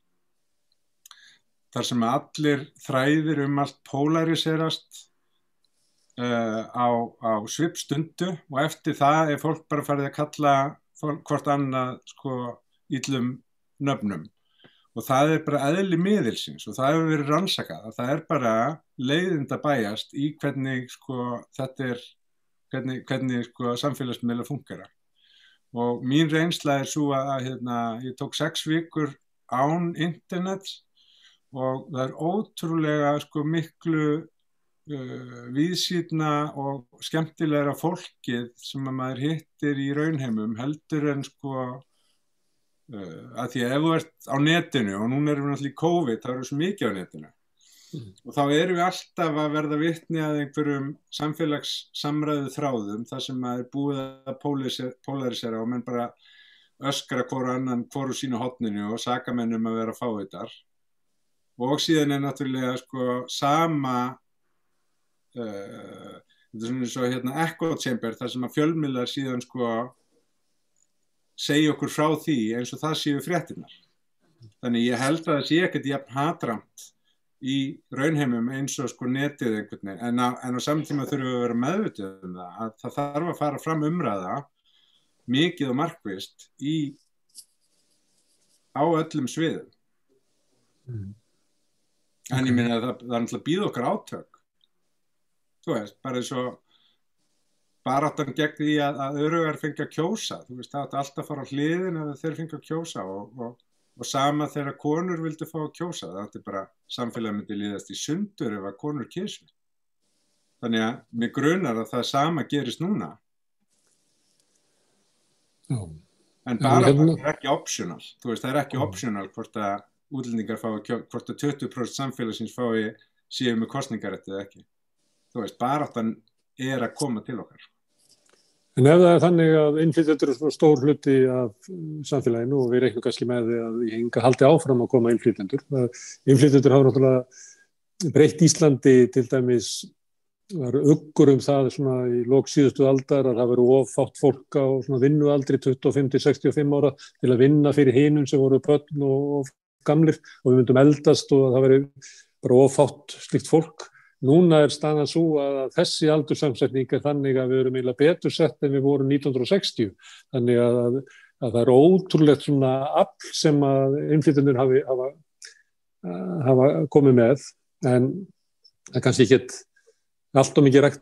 Þar sem allir þræðir allt pólariserast á svipstundu og eftir það fólk bara farið að kalla hvort annað illum nöfnum. Og það bara eðli miðilsins og það hefur verið rannsakað að það bara leiðinda bæjast í hvernig þetta hvernig samfélagsmiðlar fúnkera. Og mín reynsla svo að ég tók 6 vikur án internets og það ótrúlega miklu víðsýnna og skemmtilegra fólkið sem að maður hittir í raunheimum heldur en að því að ef þú ert á netinu og núna erum við náttúrulega í COVID, þá svo mikið á netinu og þá erum við alltaf að verða vitni að einhverjum samfélagssamræðu þráðum þar sem að búið að polarisera og menn bara öskra hvoru sínu horninu og saka menn að vera fávitar og síðan náttúrulega sama þetta svona eins og echo chamber þar sem að fjölmiðlar síðan segja okkur frá því eins og það séu fréttirnar. Þannig ég held að það sé ekkert jafn hatramt í raunheimum eins og netið einhvern veginn, en á samtíma þurfum við að vera meðvituð það, að það þarf að fara fram umræða mikið og markvisst á öllum sviðum. En ég meina að það náttúrulega býða okkar átök. Þú veist, bara eins og baráttan gegn því að öruggar fengi að kjósa. Þú veist, það átti alltaf að fara á hliðin ef þeir fengi að kjósa og sama þegar konur vildu fá að kjósa. Það átti bara samfélagið myndi líðast í sundur ef að konur kysu. Þannig að mig grunar að það sama gerist núna. Já. En baráttan ekki optional. Þú veist, það ekki optional hvort að útlendingar fái hvort að 20% samfélagsins séu með kosningarétt eða ekki. Þú veist, baráttan að koma til okkar. En ef það þannig að innflytjendur svona stór hluti af samfélaginu og við reiknum kannski með því að ég haldi áfram að koma innflytjendur. Innflytjendur hafa náttúrulega breytt Íslandi til dæmis var uggur það svona í lok síðustu aldar að það veru fátt fólk á svona vinnualdri 25-65 ára til að vinna fyrir hinum sem voru börn og gamlir og við myndum eldast og það veri bara fátt slíkt fólk. Núna staðan svo að þessi aldurssamsetning þannig að við erum eiginlega betur sett en við vorum 1960. Þannig að það ótrúlegt svona afl sem að innflytjendur hafa komið með. En Það kannski ekki allt og mikið rækt.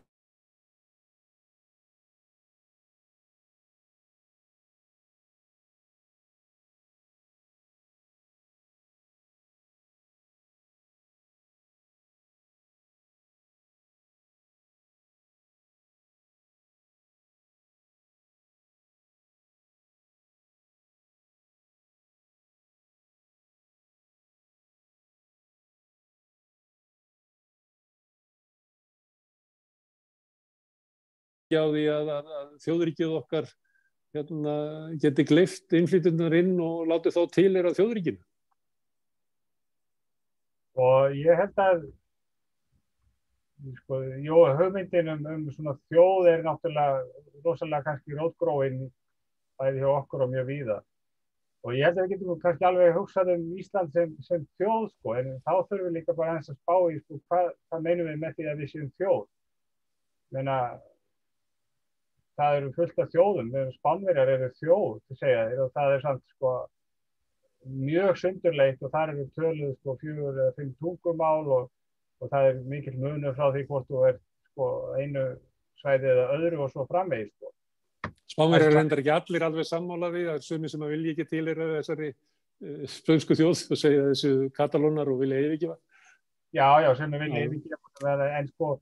Á því að þjóðríkið okkar geti gleypt innflytjendur inn og látið þá tilheyra þjóðríkinu? Og ég held að hugmyndin svona þjóð náttúrulega rosalega kannski rótgróin bæði hjá okkur og mjög víða. Og ég held að við getum kannski alveg hugsað Ísland sem þjóð, en þá þurfum við líka bara aðeins að spá í hvað meinum við með því að við séum þjóð. Meina, það eru fullt af þjóðum, Spánverjar eru þjóð, segja þér, og það samt mjög sundurleitt og þar eru töluð 4 eða 5 tungumál og það mikill munur frá því hvort þú einu svæði eða öðru og svo framvegis. Spánverjar reyndar ekki allir alveg sammála við, það sumir sem vilja ekki tilheyra þessari spönsku þjóð og segja þessu katalónar og vilja yfirgefa. Já, sumir vilja yfirgefa,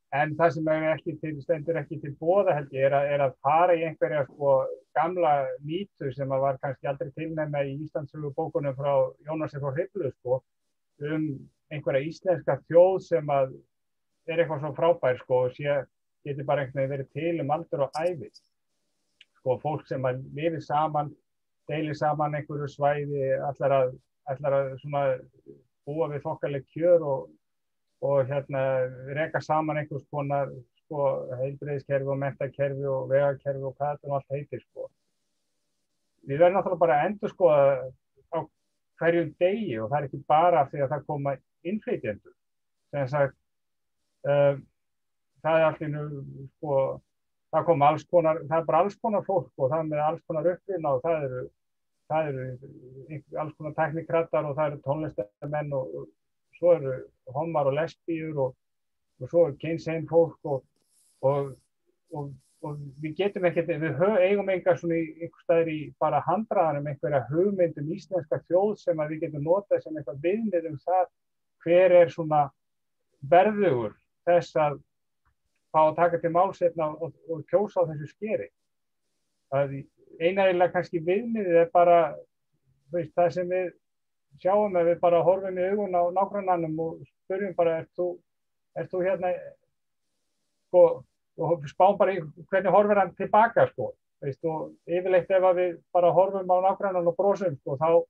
en það sem stendur ekki til boða held ég er að fara í einhverja gamla mýtu sem var kannski aldrei tilnefna í Íslandssögubókunum frá Jónasi frá Hriflu einhverja íslenska þjóð sem er eitthvað svo frábær og geti bara einhvern veginn verið til aldur og ævi. Fólk sem lifir saman, deilir saman einhverju svæði, ætlar að búa við þokkaleg kjör og reka saman einhvers konar heilbrigðiskerfi og menntakerfi og vegakerfi og hvað þetta allt heitir. Við verðum náttúrulega bara að endurskoða á hverjum degi og það er ekki bara því að það koma innflytjendur. Sem sagt, það allt í nú, það kom alls konar, það bara alls konar fólk og það með alls konar uppruna og það eru alls konar teknikrattar og það eru tónlistarmenn og svo eru homar og lesbíur og svo kynsegin fólk og við getum ekkert, við eigum enga svona einhvers staðar í bara handraðanum einhverja hugmynd íslenska þjóð sem að við getum notað sem eitthvað viðmið það hver er svona verðugur þess að fá að taka til málsefna og kjósa á þessu skeri. Einaðilega kannski viðmiðið er bara það sem við sjáum að við bara horfum í augun á nágrannanum og spyrjum bara, ert þú hérna, og spáum bara í hvernig horfir hann tilbaka, og yfirleitt ef við bara horfum á nágrannan og brosum, þá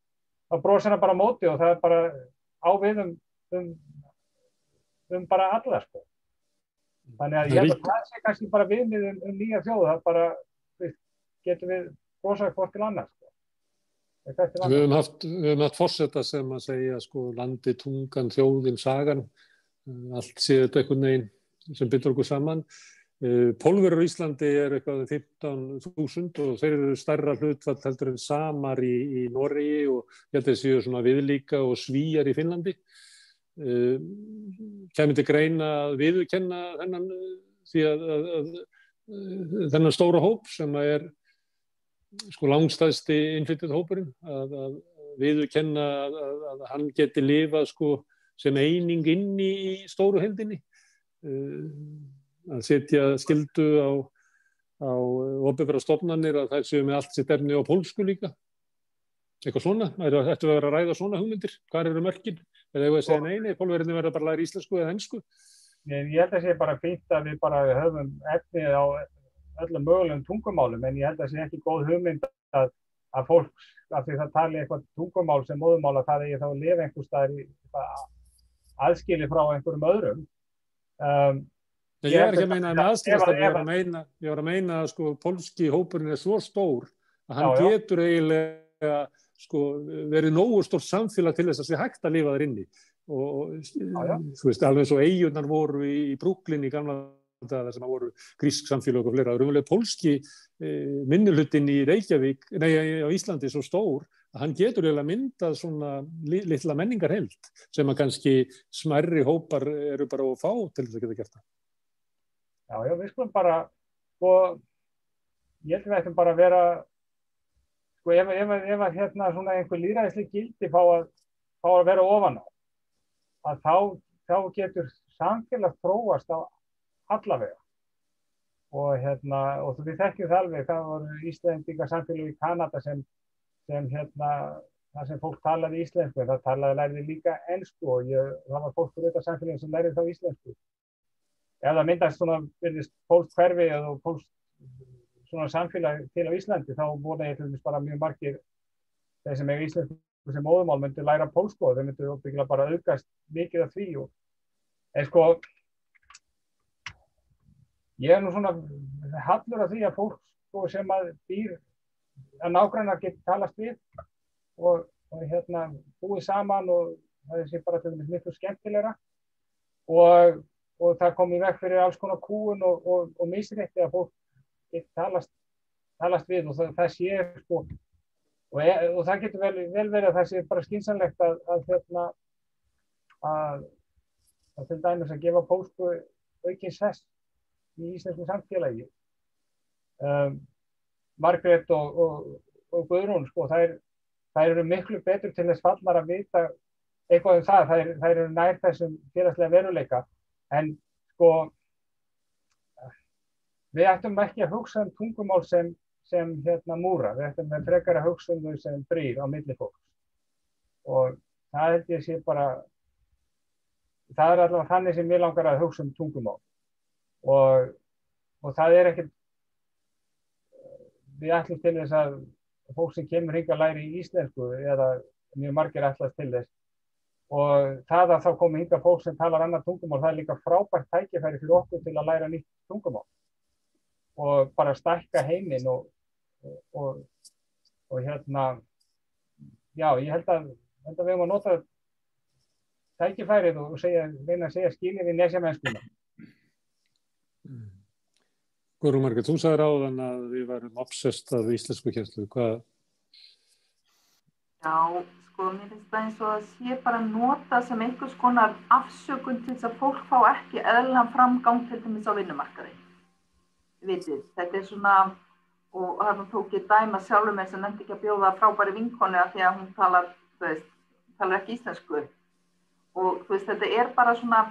brosir hann bara á móti og það er bara á við bara alla, Þannig að ég held að það sé kannski bara viðmið nýja þjóð, það bara, getum við brosað hvort til annars, Við höfum haft forseta sem að segja landi, tungan, þjóðin, sagan, allt sé þetta einhvern veginn sem bindur okkur saman. Pólverjar á Íslandi er eitthvað 15.000 og þeir eru stærra hlutfall heldur en samar í Noregi og ég held að séu svona viðlíka og Svíar í Finnlandi. Kæmi til greina að viðurkenna þennan stóra hóp sem er langstæðsti innflytjendahópurinn, að viðurkenna að hann geti lifað sem eining inn í stóru heildinni, að setja skyldu á opinberar stofnanir að þær séu með allt sitt efni á pólsku líka. Eitthvað svona, ættu að vera að ræða svona hugmyndir, hvar eru mörkin? Eða ég segja nei, Pólverjarnir verða bara að læra íslensku eða ensku? Ég held að sé bara fínt að við bara höfum efnið á öllum mögulegum tungumálum, en ég held að það sé ekki góð hugmynd að fólk, af því það tali eitthvað tungumál sem móðumál, að það eigi þá að lifa einhvers staðar aðskili frá einhverjum öðrum. Ég er ekki að meina með aðskilast, ég var að meina að pólski hópurinn er svo stór að hann getur eiginlega verið nógu stórt samfélag til þess að sé hægt að lifa þar inni. Og þú veist, alveg eins og eyjurnar voru í Brooklyn í gamla þar sem voru grísk samfélag og fleira. Raunverulega pólski minnihlutinn í Reykjavík, á Íslandi svo stór að hann getur eiginlega myndað svona litla menningarheild sem að kannski smærri hópar eru bara að fá til þess að geta gert það. Já, við skulum bara, ég held að við ættum bara að vera, ef hérna svona einhver lýðræðisleg gildi fá að vera ofan á, að þá getur samfélag þróast á allavega. Og við þekkjum það alveg, það voru Íslendingar samfélag í Kanada sem þar sem fólk talaði íslensku, en það lærði líka ensku og það var fólk fyrir þetta samfélagi sem lærði þá íslensku. Ef það myndast svona virðist pólskt hverfi eða pólskt svona samfélag til á Íslandi, þá voru ég til dæmis bara mjög margir þeir sem eiga íslensku sem móðurmál myndu læra pólsku og þeir myndu óbyggilega bara aukast mikið af því. En ég nú svona hallur af því að fólk sem að býr að nágrannar geti talast við og búið saman og það sé bara til dæmis miklu skemmtilegra og það kom í veg fyrir alls konar kúgun og misrétti að fólk geti talast við og það sé og það getur vel verið að það sé bara skynsamlegt að til dæmis að gefa pólsku aukinn sess í íslensku samfélagi. Margrét og Guðrún, þær eru miklu betur til þess fallnar að vita eitthvað það, þær eru nær þessum félagslega veruleika, en við ættum ekki að hugsa tungumál sem múra, við ættum frekar að hugsa þau sem brýr á milli fólks. Og það held ég sé bara, það allavega þannig sem ég langar að hugsa tungumál. Og það ekkert, við ætlum til þess að fólk sem kemur hingað læri í íslensku eða mjög margir ætlast til þess. Og það að þá komi hingað fólk sem talar annað tungumál, það líka frábært tækifæri fyrir okkur til að læra nýtt tungumál. Og bara stækka heiminn og já, ég held að við höfum að nota tækifærið og reyna að segja skilið við nesjamennskuna. Guðrún Margrét, þú sagðir áðan að við værum obsessed af íslenskukennslu. Hvað? Já, mér finnst það eins og að sé bara nota sem einhvers konar afsökun til þess að fólk fá ekki eðlilegan framgang til dæmis á vinnumarkaði. Vitið, þetta svona, og þarna tók ég dæma sjálfur með sem nefndi ekki að bjóða frábæri vinkonu af því að hún talar ekki íslensku. Og þetta bara svona,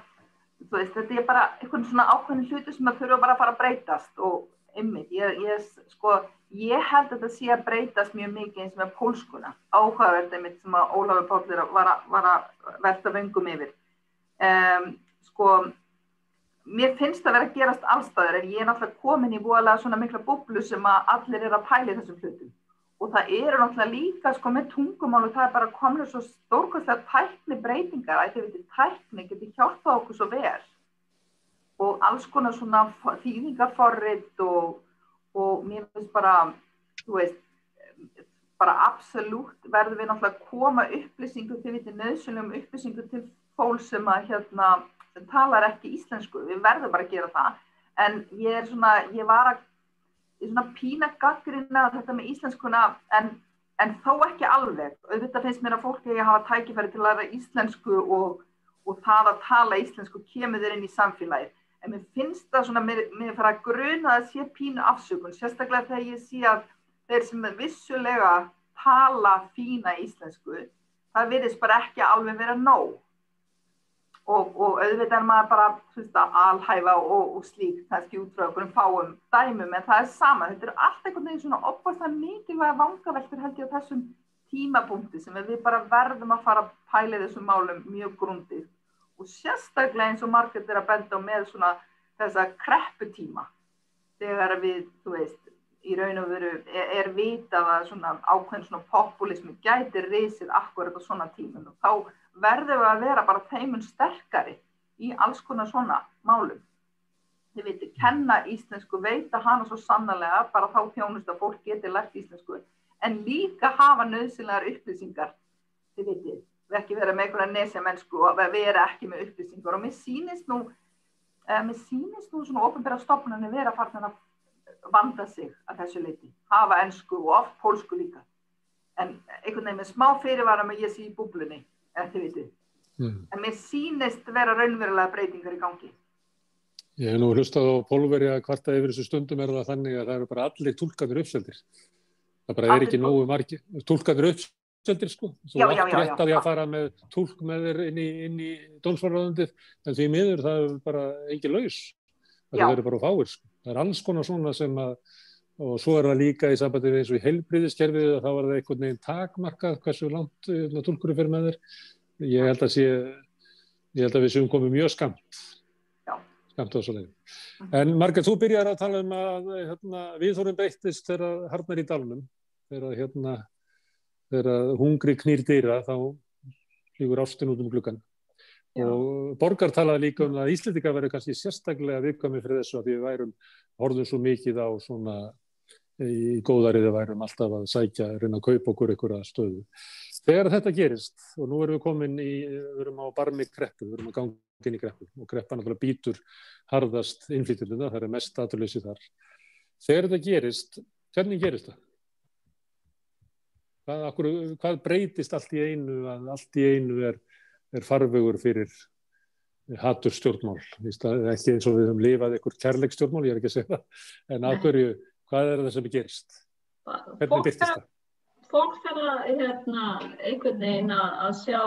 þetta bara einhvern svona ákveðin hluti sem að þurfa bara að fara að breytast og einmitt, ég held að þetta sé að breytast mjög mikið eins með pólskuna, áhugavert einmitt sem að Ólafur Páll var að velta vöngum yfir. Mér finnst það vera að gerast allstaðar en ég náttúrulega komin í voðalega svona mikla búblu sem að allir að pæla í þessum hlutum. Og það náttúrulega líka með tungumál og það bara komið svo stórkostlega tæknibreytingar að tækni getur hjálpað okkur svo vel. Og alls konar svona þýðingarforrit og mér finnst bara, bara absolutt verðum við náttúrulega að koma upplýsingu til nauðsynlegum upplýsingu til fólk sem að sem talar ekki íslensku. Við verðum bara að gera það. En ég var að pína gagnrýna þetta með íslenskuna en þó ekki alveg. Auðvitað finnst mér að fólk eigi að hafa tækifæri til að læra íslensku og það að tala íslensku kemur þér inn í samfélagið. En mér finnst það svona, mér fara að gruna að sé pínu afsökun, sérstaklega þegar ég sé að þeir sem vissulega tala fína íslensku, það virðist bara ekki alveg vera nóg. Og auðvitað maður bara alhæfa og slíkt, kannski út frá einhverjum fáum dæmum, en það sama. Þetta allt einhvern veginn svona opaslega mikilvæga vangaveltur held ég á þessum tímapunkti sem við bara verðum að fara að pæla þessum málum mjög grundigt. Og sérstaklega eins og Margrét að benda á með svona þessa krepputíma, þegar við, í raun og veru vitað að svona ákveðin svona populismi gæti risið akkurat á svona tímum og þá verðum við að vera bara þeimun sterkari í alls konar svona málum. Þið veitir, kenna íslensku, veita hana svo sannarlega, bara þá þjónustu að fólk geti lært íslensku, en líka hafa nauðsynlegar upplýsingar. Þið veitir, við ekki vera með einhverja nesjamennsku og vera ekki með upplýsingar. Og mér sýnist nú svona opinberar stofnanir vera farin að vanda sig að þessu leyti, hafa ensku og oft pólsku líka. en einhvern veginn með smá fyrirvara með ég sé í búblunni, þið vitið. En mér sýnist vera raunverulega breytingar í gangi. Ég hef nú hlustað á Pólverja kvarta yfir þessu stundum það þannig að það eru bara allir túlkarnir uppseldir. Það bara ekki nógu margir túlkarnir uppseldir sko. Þú átt rétt að fara með túlk með þér inn í dómsmálaráðuneytið, en því miður það er bara engin laus. Það eru bara fáir sko. Það er alls konar svona sem og svo það líka í sambandi við eins og í heilbrigðiskerfið og þá var það einhvern veginn takmarkað hversu langt túlkurinn fer með þér. Ég held að við séum komið mjög skamt á þessu leiðin. En Margrét, þú byrjar að tala að viðhorfin breyttist þegar harðnar í dalnum, þegar hungri knýr dyra, þá flýgur ástin út gluggann. Og Borgar talaði líka að Íslendingar væru kannski sérstaklega viðkvæmir fyrir þessu að við horfðum svo mikið á svona í góðærið værum alltaf að reyna að kaupa okkur einhverja stöðu. Þegar þetta gerist, og nú erum við erum á barmi kreppu, við erum að ganga inn í kreppu, og kreppan náttúrulega býtur harðast innflytjendurna, það mest atvinnuleysi þar. Þegar þetta gerist, hvernig gerist það? Hvað breytist allt í einu, að allt í einu er farvegur fyrir hatursstjórnmál? Ekki eins og við höfum lifað einhver kærleiksstjórnmál, ég ekki að segja það, en af hverju, hvað það sem gerist? Hvernig birtist það? Fólk þarf einhvern veginn að sjá,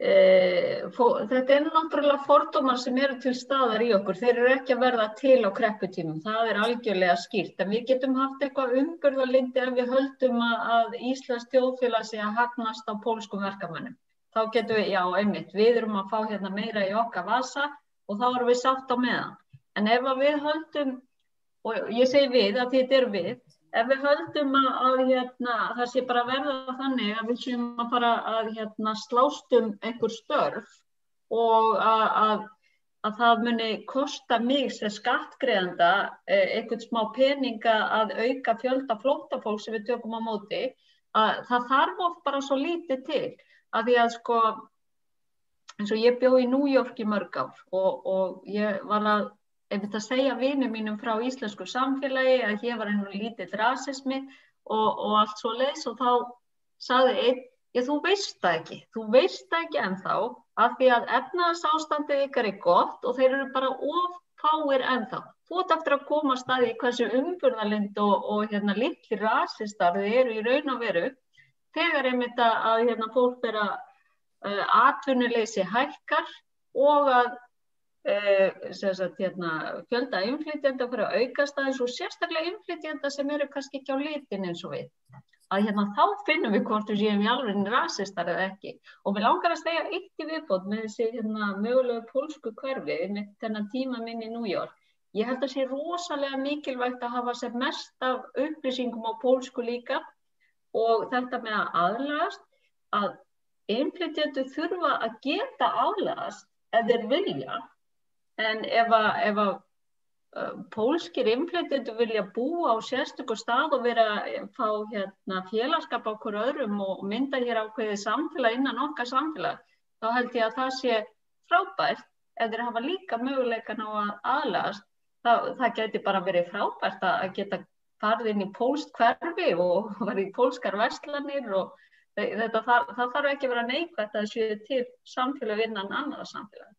þetta náttúrulega fordómar sem eru til staðar í okkur, þeir eru ekki að verða til á krepputímum, það er algjörlega skýrt, en við getum haft eitthvað umburðarlyndi ef við höldum að Íslands þjóðfélag sé að hagnast á pólskum verkamönnum. Þá getum við, einmitt, við erum að fá meira í okkar vasa og þá erum við sátt á meðan. En ef við höldum, og ég segi við, að þetta er við, ef við höldum að það sé bara verða þannig að við séum að fara að slást einhver störf og að það muni kosta mig sem skattgreiðanda einhvern smá peninga að auka fjölda flóttafólks sem við tökum á móti, að það þarf oft bara svo lítið til. Að því að sko, eins og ég bjó í New York í mörg ár og ég var að segja vinum mínum frá íslensku samfélagi að hér var lítill rasismi og allt svoleiðis og þá sagði einn, þú veist það ekki ennþá af því að efnahagsástandið ykkar er gott og þeir eru bara of fáir ennþá. Þú átt eftir að komast að því hversu umburðarlynd og litlir rasistar þið eru í raun og veru þegar einmitt að fólk vera atvinnuleysi hækkar og að fjölda innflytjenda fyrir að aukast aðeins og sérstaklega innflytjenda sem eru kannski ekki á litin eins og við. Að þá finnum við hvort við séum í alveg rasistar eða ekki. Og við langar að segja eitt í viðbót með þessi mögulegu pólsku hverfi með þennan tíma minn í New York. Ég held að sé rosalega mikilvægt að hafa sem mest af upplýsingum á pólsku líka og þetta með að aðlagast að innflytjendur þurfa að geta aðlagast ef þeir vilja. En ef pólskir innflytjendur vilja búa á sérstökum stað og fá félagskap á hver öðrum og mynda hér ákveðið samfélag innan okkar samfélag, þá held ég að það sé frábært ef þeir hafa líka möguleikan á að aðlagast. Það geti bara verið frábært að geta farið inn í pólskt hverfi og verið í pólskar verslanir og það þarf ekki að vera neikvætt að séu til samfélag innan annarra samfélag.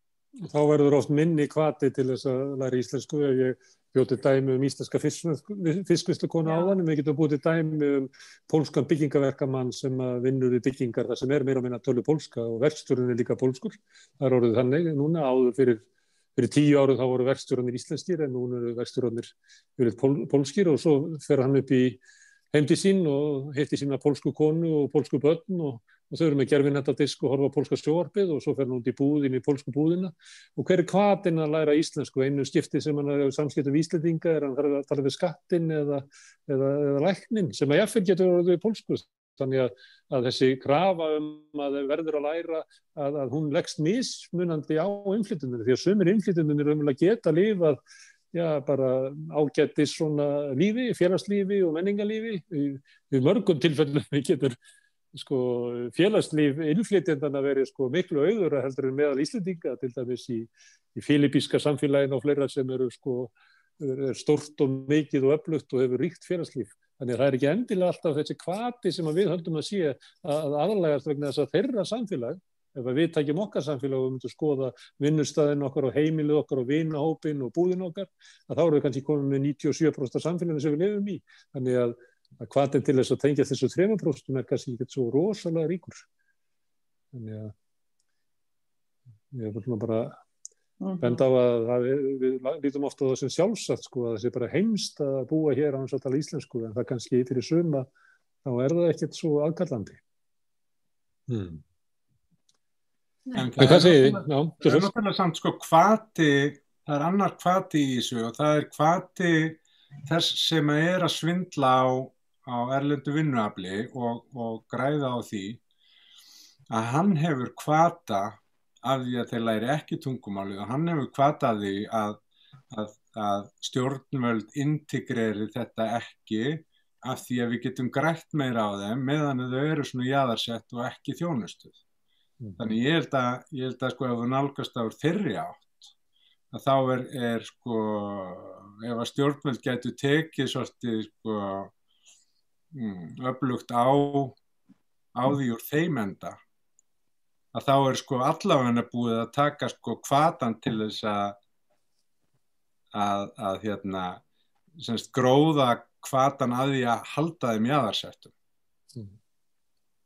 Þá verður oft minni hvati til þess að læra íslensku. Ef ég bjó til dæmi íslenska fiskvinnslukonu áðan, en við getum búið til dæmi pólskan byggingaverkamann sem vinnur í byggingar þar sem meira og minna tölu pólska og verkstjórinn líka pólskur. Það orðið þannig núna, áður fyrir 10 árum þá voru verkstjórarnir íslenskir en núna eru verkstjórarnir pólskir og svo fer hann upp í heim til sín og hitti sína pólsku konu og pólsku börn og þau eru með gerfinnettadisk og horfa á pólska sjónvarpið og svo fer hann út í búðin í pólsku búðina. Og hver er hvatinn að læra íslensku? Einu skipti sem hann er samskiptum við Íslendinga hann þarf að tala við skattinn eða læknin sem að jafnvel getur orðið pólsku. Þannig að þessi krafa að verður að læra að hún leggst mismunandi á innflytjendunum því að sumir innflytjendunir raunverulega geta lifað bara ágætis svona lífi, félagslífi og menningarlífi. Í mörgum tilfellum getur félagslíf innflytjendana verið miklu auðura heldur en meðal Íslendinga, til dæmis í filippíska samfélaginu og fleira sem eru stórt og mikið og öflugt og hefur ríkt félagslíf. Þannig að það ekki endilega alltaf þessi hvati sem við höldum að sé að aðallegast vegna þess að þeirra samfélag, ef við tækjum okkar samfélag og myndum skoða vinnustæðin okkar og heimilið okkar og vinahópin og búðin okkar, að þá erum við kannski komið með 97% af samfélaginu sem við lifum í. Þannig að hvatinn til þess að tengja þessu 3% kannski ekki svo rosalega ríkur. Þannig að ég vil bara benda á að við lítum ofta á það sem sjálfsagt, sko, að það sé bara heimst að búa hér á hans að tala íslensku, en það kannski fyrir suma, þá það ekkert svo aðkallandi. En hvað segir þið? Það náttúrulega samt sko hvati, það annar hvati í þessu og það hvati þess sem að svindla á erlendu vinnuafli og græða á því að hann hefur hvata af því að þeir læri ekki tungumálið og hann hefur hvata af því að stjórnvöld integreri þetta ekki af því að við getum grætt meira á þeim meðan þau eru svona jaðarsett og ekki þjónustuð. Þannig ég held að sko ef þú nálgast á þeirri átt að þá sko ef að stjórnvöld gætu tekið svolítið sko öflugt á því úr þeim enda að þá sko allavega búið að taka sko hvatan til þess að semst gróða hvatan að því að halda þeim jaðarsettum.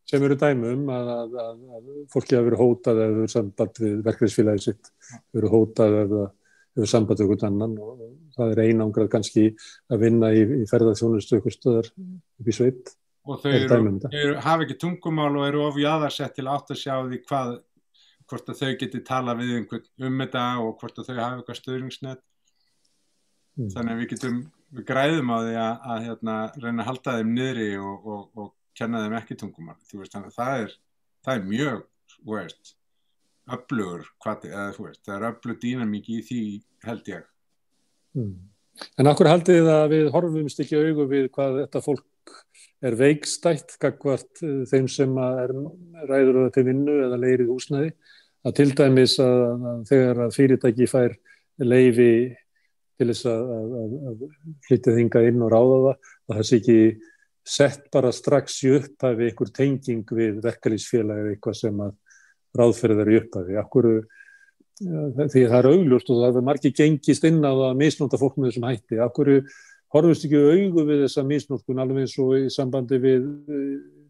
Sem eru dæmi að fólki hafa verið hótað eða hefur samband við verkalýðsfélagið sitt, verið hótað eða hefur samband við einhvern annan og það einangrað kannski að vinna í ferðaþjónustu einhvers staðar upp í sveit. Og þau hafa ekki tungumál og eru of jaðarsett til átt að sjá því hvort að þau geti tala við einhvern þetta og hvort að þau hafa eitthvað stuðningsnet. Þannig að við græðum á því að reyna að halda þeim niðri og kenna þeim ekki tungumál. Þannig að það mjög, öflugur hvati, eða það öflug dýnamík í því, held ég. En af hverju haldið þið að við horfumst ekki augu við hvað þetta fólk veikstætt gagnvart þeim sem ræður það til vinnu eða leigir húsnæði, að til dæmis að þegar fyrirtæki fær leyfi til þess að flytja þingað inn og ráða það sé ekki sett bara strax í upphafi einhver tenging við verkalýðsfélag eða eitthvað sem að ráðferðar í upphafi. Því það augljóst og það margir gengist inn á að misnota fólk með þessum hætti. Af hverju horfumst ekki augu við þessa misnotkun alveg eins og í sambandi við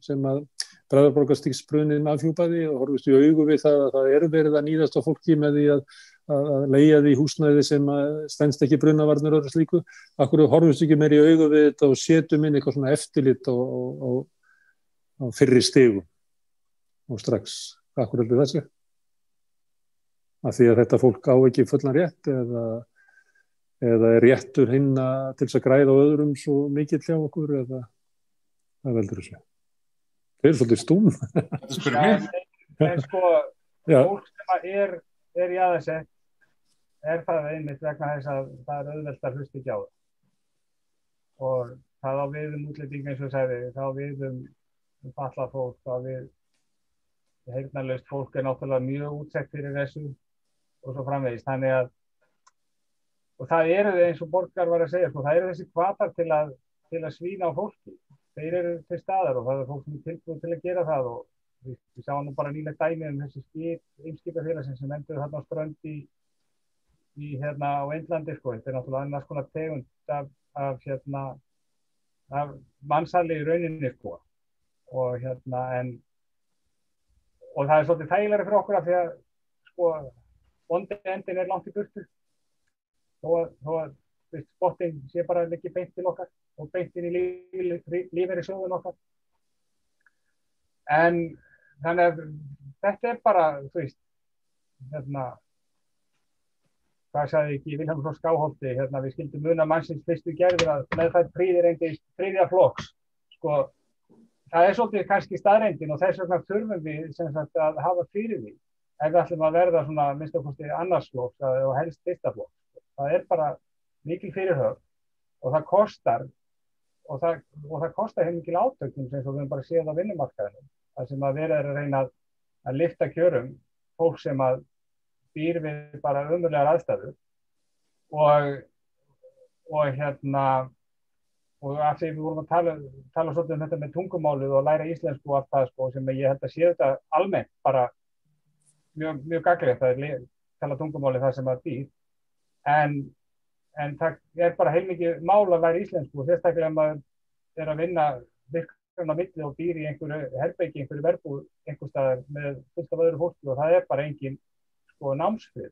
sem að Bræðraborgarstígsbruninn afhjúpaði og horfumst í augu við það að það verið að níðast á fólki með því að leigja því húsnæði sem stenst ekki brunavarnir og slíku. Af hverju horfumst ekki meir í augu við þetta og setjum inn eitthvað svona eftirlit á fyrri stigum og strax. Af hverju heldur þessi? Af því að þetta fólk á ekki fullan rétt eða réttur hinna til þess að græða á öðrum svo mikill hjá okkur eða hvað veldur þessu? Það svolítið stúm. En sko, fólk sem jaðarsett það einmitt vegna þess að það auðvelt að hlusta ekki á það. Og það á við útlendinga eins og sagði, það á við fatlað fólk, það á við heyrnarlaust fólk náttúrulega mjög útsett fyrir þessu og svo framvegis. Þannig að og það eins og Borgar var að segja, það þessi hvatar til að svína á fólki. Þeir eru til staðar og það fólk sem tilbúið til að gera það og við sáum nú bara nýlegt dæmi þessi Eimskipafélagsins sem endur þarna á strönd á Indlandi, sko. Þetta náttúrulega annars konar tegund af mansali í rauninni, sko. Og og það svolítið þægilega fyrir okkur af því að, sko, vondi endin langt í burtu. Þó að spottinn sé bara að liggja beint til okkar og beint inn í lífeyrissjóðinn okkar. En þannig að þetta bara, hvað sagði ekki Vilhelm frá Skáholti, við skildum muna mannsins fyrstu gerðir að með það prýðir reyndist þriðja flokks. Sko, það svolítið kannski staðreyndin og þess vegna þurfum við sem sagt að hafa fyrir því ef við ætlum að verða svona minnst okkur annars flokks og helst fyrsta flokks. Það bara mikil fyrirhöfn og það kostar og það kostar heimikil átökum sem við bara séð á vinnumarkaðinum. Það sem að vera að reyna að lyfta kjörum fólk sem að býr við bara ömurlegar aðstæður og og af því við vorum að tala svolítið þetta með tungumálið og læra íslensku og allt það sem ég held að sé þetta almennt bara mjög gagnlegt að tala tungumálið það sem að býr en það bara heilmikið mál að læra íslensku og sérstaklega maður að vinna virkan á milli og býr í einhverju herbergi, einhverju verbúð einhvers staðar með fullt af öðru fólki og það bara engin námsfrið.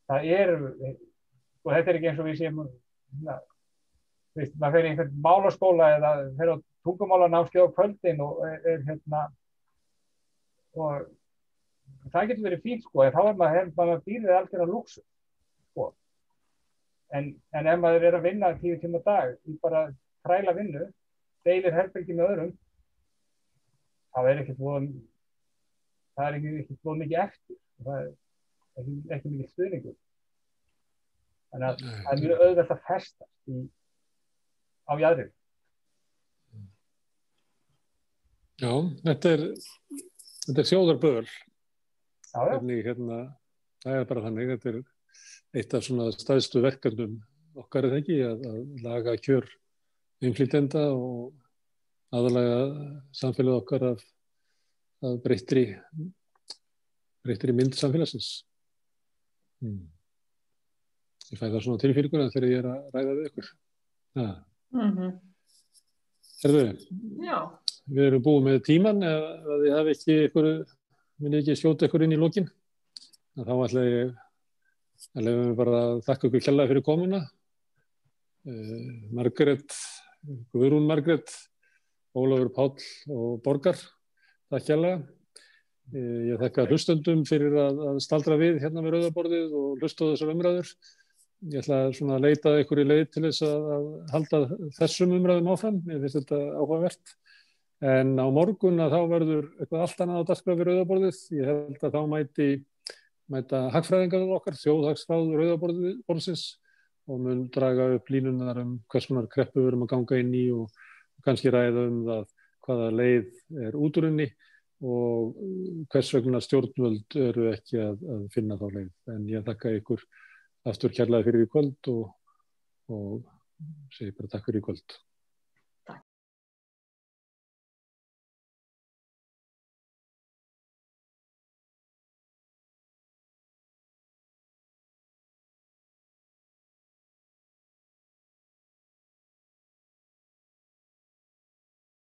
Það þetta ekki eins og við séum maður fer í einhvern málaskóla eða fer á tungumálanámskeið á kvöldin og og það getur verið fínt en þá maður býrið algjörlega lúxus en ef maður að vinna 10 tíma á dag í bara þræla vinnu deilir herbergi með öðrum þá ekkert mikið eftir það ekki mikið stuðningur þannig að það mjög auðvelt að festast á jaðrið. Já, þetta er þjóðarböl. Hvernig, það bara þannig, þetta eitt af svona stærstu verkefnum okkar ekki að laga kjör innflytjenda og aðalega samfélagið okkar af breyttri mynd samfélagsins. Ég fæ það svona tilfýringuna þegar ég að ræða við ykkur. Herðu, við erum búið með tíman ef þið hafi ekki skjóta ykkur inn í lokin þá ætla ég að leyfa mig bara að þakka ykkur kærlega fyrir komuna Margrét, Guðrún Margrét Ólafur Páll og Borgar takk kærlega ég þakka hlustendum fyrir að staldra við hérna við rauðaborðið og hlusta á þessar umræður ég ætla að leita ykkur í leið til þess að halda þessum umræðum áfram ég finnst þetta áhugavert en á morgun þá verður eitthvað allt annað á dagskrá við rauðaborðið ég held að þá mæta hagfræðingarnir okkar þjóðhagsráð rauðaborðsins og mun draga upp línunar hvers konar kreppu við erum að ganga inn í og kannski ræða það hvaða leið út úr henni og hvers vegna stjórnvöld eru ekki að finna þá leið en ég þakka ykkur aftur kærlega fyrir í kvöld og segi bara takk fyrir í kvöld